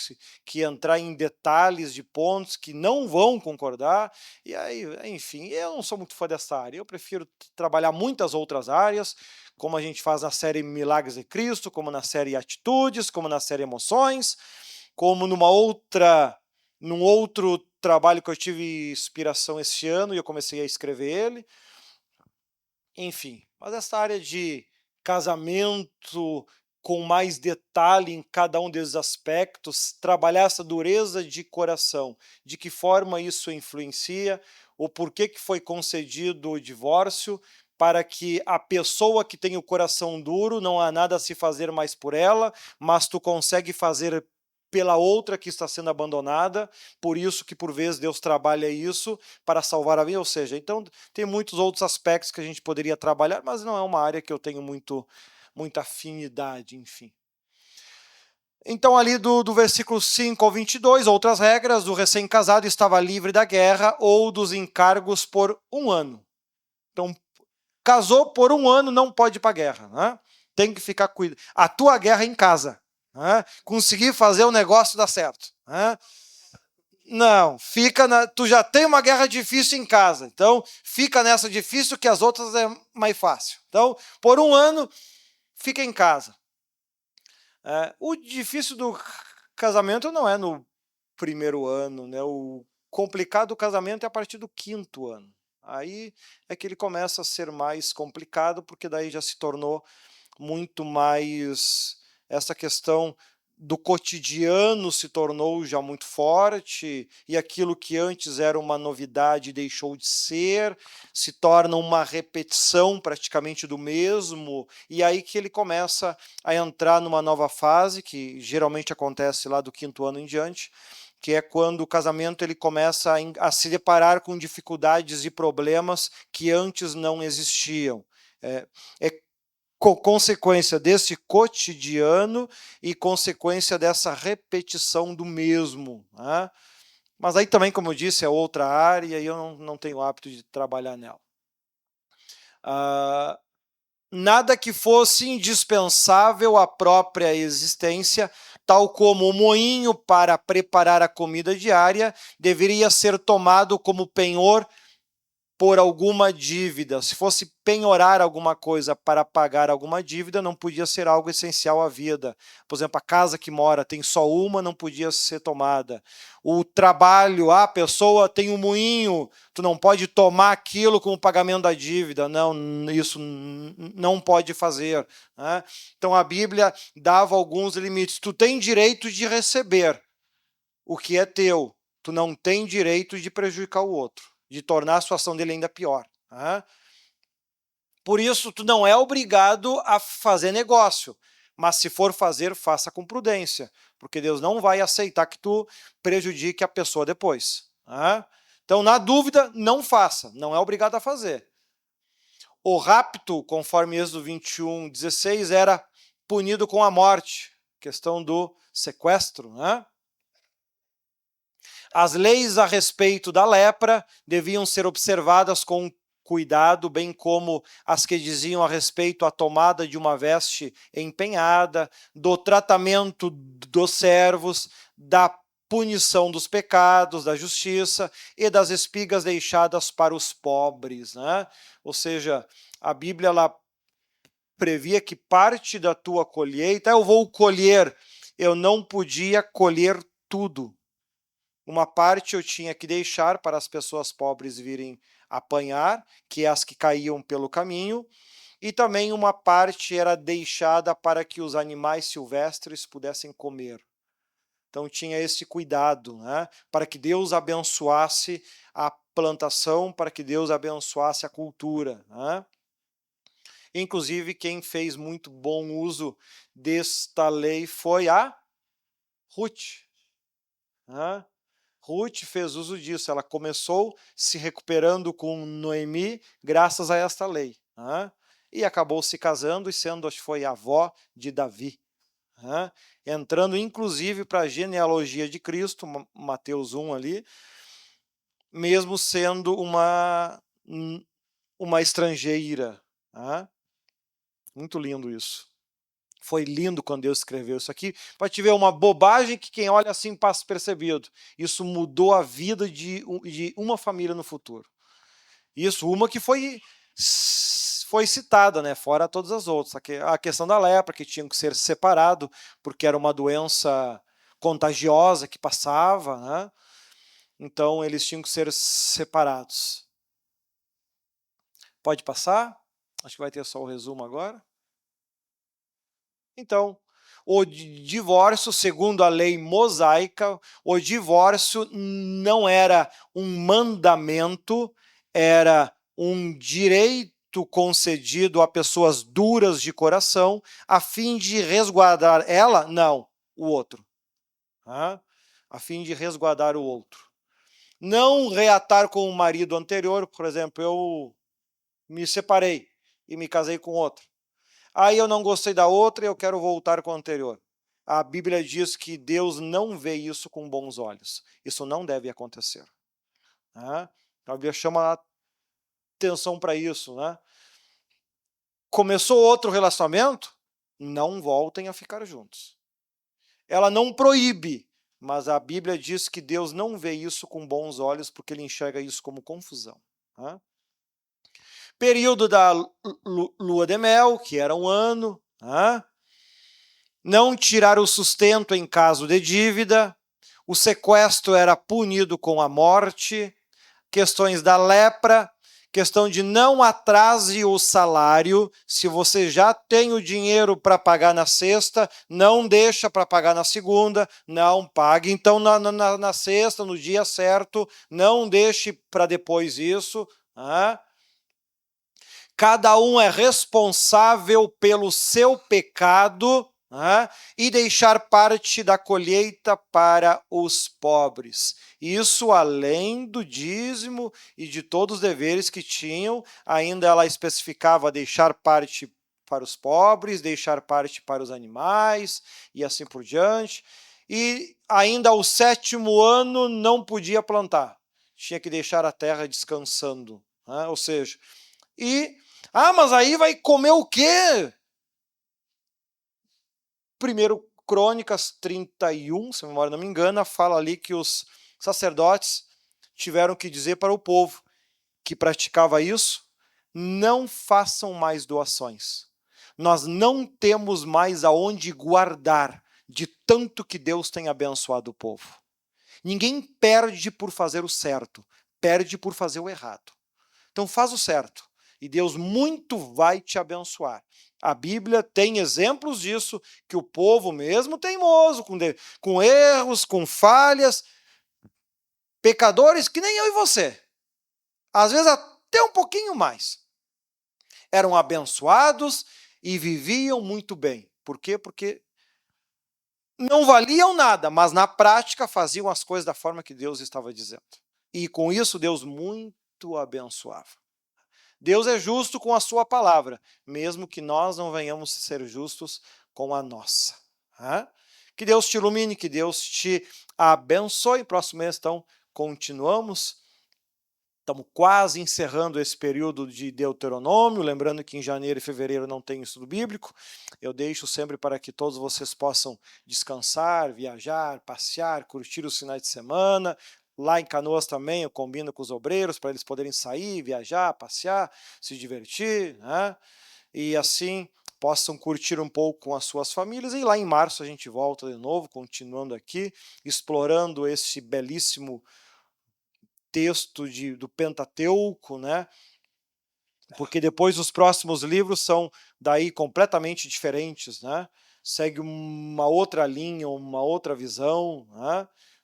que entrar em detalhes de pontos que não vão concordar, e aí, enfim, eu não sou muito fã dessa área. Eu prefiro trabalhar muitas outras áreas, como a gente faz na série Milagres de Cristo, como na série Atitudes, como na série Emoções, como num outro trabalho que eu tive inspiração esse ano e eu comecei a escrever ele. Enfim, mas essa área de casamento com mais detalhe em cada um desses aspectos, trabalhar essa dureza de coração, de que forma isso influencia, o porquê que foi concedido o divórcio, para que a pessoa que tem o coração duro, não há nada a se fazer mais por ela, mas tu consegue fazer pela outra que está sendo abandonada, por isso que por vezes Deus trabalha isso para salvar a vida, ou seja, então tem muitos outros aspectos que a gente poderia trabalhar, mas não é uma área que eu tenho muita afinidade, enfim. Então ali do versículo 5 ao 22, outras regras, o recém-casado estava livre da guerra ou dos encargos por 1 ano. Então, casou por 1 ano, não pode ir para a guerra, né? Tem que ficar cuidando. A tua guerra é em casa. Conseguir fazer o negócio dar certo. Não, tu já tem uma guerra difícil em casa, então fica nessa difícil que as outras é mais fácil. Então, por 1 ano, fica em casa. O difícil do casamento não é no primeiro ano, né? O complicado do casamento é a partir do 5º ano. Aí é que ele começa a ser mais complicado, porque daí já se tornou muito mais essa questão do cotidiano se tornou já muito forte, e aquilo que antes era uma novidade deixou de ser, se torna uma repetição praticamente do mesmo, e aí que ele começa a entrar numa nova fase, que geralmente acontece lá do 5º ano em diante, que é quando o casamento ele começa a se deparar com dificuldades e problemas que antes não existiam. É consequência desse cotidiano e consequência dessa repetição do mesmo. Né? Mas aí também, como eu disse, é outra área e eu não tenho o hábito de trabalhar nela. Nada que fosse indispensável à própria existência, tal como o moinho para preparar a comida diária, deveria ser tomado como penhor por alguma dívida. Se fosse penhorar alguma coisa para pagar alguma dívida, não podia ser algo essencial à vida. Por exemplo, a casa que mora tem só uma, não podia ser tomada. O trabalho, a pessoa tem um moinho, tu não pode tomar aquilo como pagamento da dívida. Não, isso não pode fazer. Né? Então a Bíblia dava alguns limites. Tu tem direito de receber o que é teu. Tu não tem direito de prejudicar o outro, de tornar a situação dele ainda pior. Por isso, tu não é obrigado a fazer negócio, mas se for fazer, faça com prudência, porque Deus não vai aceitar que tu prejudique a pessoa depois. Então, na dúvida, não faça, não é obrigado a fazer. O rapto, conforme Êxodo 21:16, era punido com a morte, questão do sequestro, né? As leis a respeito da lepra deviam ser observadas com cuidado, bem como as que diziam a respeito à tomada de uma veste empenhada, do tratamento dos servos, da punição dos pecados, da justiça e das espigas deixadas para os pobres, né? Ou seja, a Bíblia ela previa que parte da tua colheita, eu vou colher, eu não podia colher tudo. Uma parte eu tinha que deixar para as pessoas pobres virem apanhar, que é as que caíam pelo caminho, e também uma parte era deixada para que os animais silvestres pudessem comer. Então tinha esse cuidado, né? Para que Deus abençoasse a plantação, para que Deus abençoasse a cultura, né? Inclusive, quem fez muito bom uso desta lei foi a Ruth, né? Ruth fez uso disso, ela começou se recuperando com Noemi graças a esta lei, né? E acabou se casando e sendo, acho que foi avó de Davi, né? Entrando inclusive para a genealogia de Cristo, Mateus 1 ali, mesmo sendo uma estrangeira, né? Muito lindo isso. Foi lindo quando Deus escreveu isso aqui, para te ver uma bobagem que quem olha assim passa percebido. Isso mudou a vida de uma família no futuro. Isso, uma que foi citada, né? Fora todas as outras. A questão da lepra, que tinha que ser separado, porque era uma doença contagiosa que passava, né? Então eles tinham que ser separados. Pode passar? Acho que vai ter só o resumo agora. Então, o divórcio, segundo a lei mosaica, o divórcio não era um mandamento, era um direito concedido a pessoas duras de coração, a fim de resguardar ela, não, o outro. A fim de resguardar o outro. Não reatar com o marido anterior, por exemplo, eu me separei e me casei com outro. Aí eu não gostei da outra e eu quero voltar com a anterior. A Bíblia diz que Deus não vê isso com bons olhos. Isso não deve acontecer. A Bíblia chama a atenção para isso. Começou outro relacionamento, não voltem a ficar juntos. Ela não proíbe, mas a Bíblia diz que Deus não vê isso com bons olhos porque ele enxerga isso como confusão. Período da lua de mel, que era um ano. Não tirar o sustento em caso de dívida. O sequestro era punido com a morte. Questões da lepra. Questão de não atrase o salário. Se você já tem o dinheiro para pagar na sexta, não deixa para pagar na segunda. Não pague então na sexta, no dia certo. Não deixe para depois isso. Cada um é responsável pelo seu pecado, e deixar parte da colheita para os pobres. Isso além do dízimo e de todos os deveres que tinham, ainda ela especificava deixar parte para os pobres, deixar parte para os animais e assim por diante. E ainda ao 7º ano não podia plantar, tinha que deixar a terra descansando, ou seja, mas aí vai comer o quê? 1 Crônicas 31, se a memória não me engana, fala ali que os sacerdotes tiveram que dizer para o povo que praticava isso, não façam mais doações. Nós não temos mais aonde guardar de tanto que Deus tem abençoado o povo. Ninguém perde por fazer o certo, perde por fazer o errado. Então faz o certo e Deus muito vai te abençoar. A Bíblia tem exemplos disso, que o povo mesmo teimoso, com erros, com falhas, pecadores que nem eu e você, às vezes até um pouquinho mais, eram abençoados e viviam muito bem. Por quê? Porque não valiam nada, mas na prática faziam as coisas da forma que Deus estava dizendo. E com isso Deus muito abençoava. Deus é justo com a sua palavra, mesmo que nós não venhamos ser justos com a nossa. Que Deus te ilumine, que Deus te abençoe. Próximo mês, então, continuamos. Estamos quase encerrando esse período de Deuteronômio, lembrando que em janeiro e fevereiro não tem estudo bíblico. Eu deixo sempre para que todos vocês possam descansar, viajar, passear, curtir os finais de semana. Lá em Canoas também eu combino com os obreiros para eles poderem sair, viajar, passear, se divertir, e assim possam curtir um pouco com as suas famílias. E lá em março a gente volta de novo, continuando aqui, explorando esse belíssimo texto do Pentateuco, porque depois os próximos livros são daí completamente diferentes, segue uma outra linha, uma outra visão,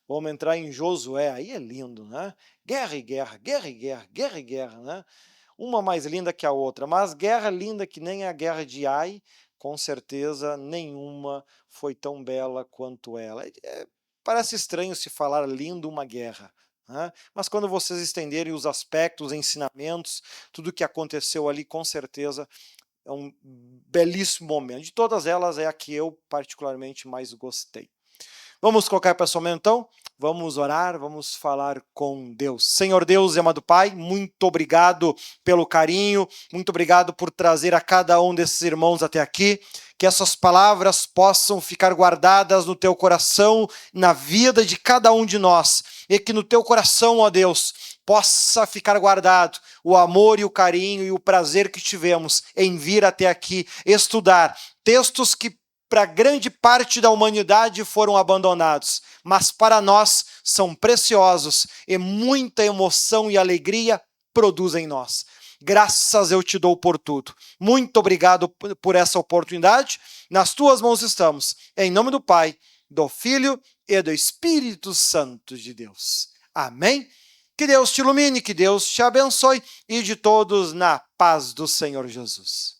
Vamos entrar em Josué, aí é lindo, Guerra e guerra, guerra e guerra, guerra e guerra, Uma mais linda que a outra, mas guerra linda que nem a guerra de Ai, com certeza nenhuma foi tão bela quanto ela. Parece estranho se falar lindo uma guerra, mas quando vocês estenderem os aspectos, os ensinamentos, tudo o que aconteceu ali, com certeza é um belíssimo momento. De todas elas, é a que eu particularmente mais gostei. Vamos colocar para esse momento, então? Vamos orar, vamos falar com Deus. Senhor Deus e amado Pai, muito obrigado pelo carinho, muito obrigado por trazer a cada um desses irmãos até aqui, que essas palavras possam ficar guardadas no teu coração, na vida de cada um de nós, e que no teu coração, ó Deus, possa ficar guardado o amor e o carinho e o prazer que tivemos em vir até aqui estudar textos que para grande parte da humanidade foram abandonados, mas para nós são preciosos e muita emoção e alegria produzem em nós. Graças eu te dou por tudo. Muito obrigado por essa oportunidade. Nas tuas mãos estamos. Em nome do Pai, do Filho e do Espírito Santo de Deus. Amém? Que Deus te ilumine, que Deus te abençoe e de todos na paz do Senhor Jesus.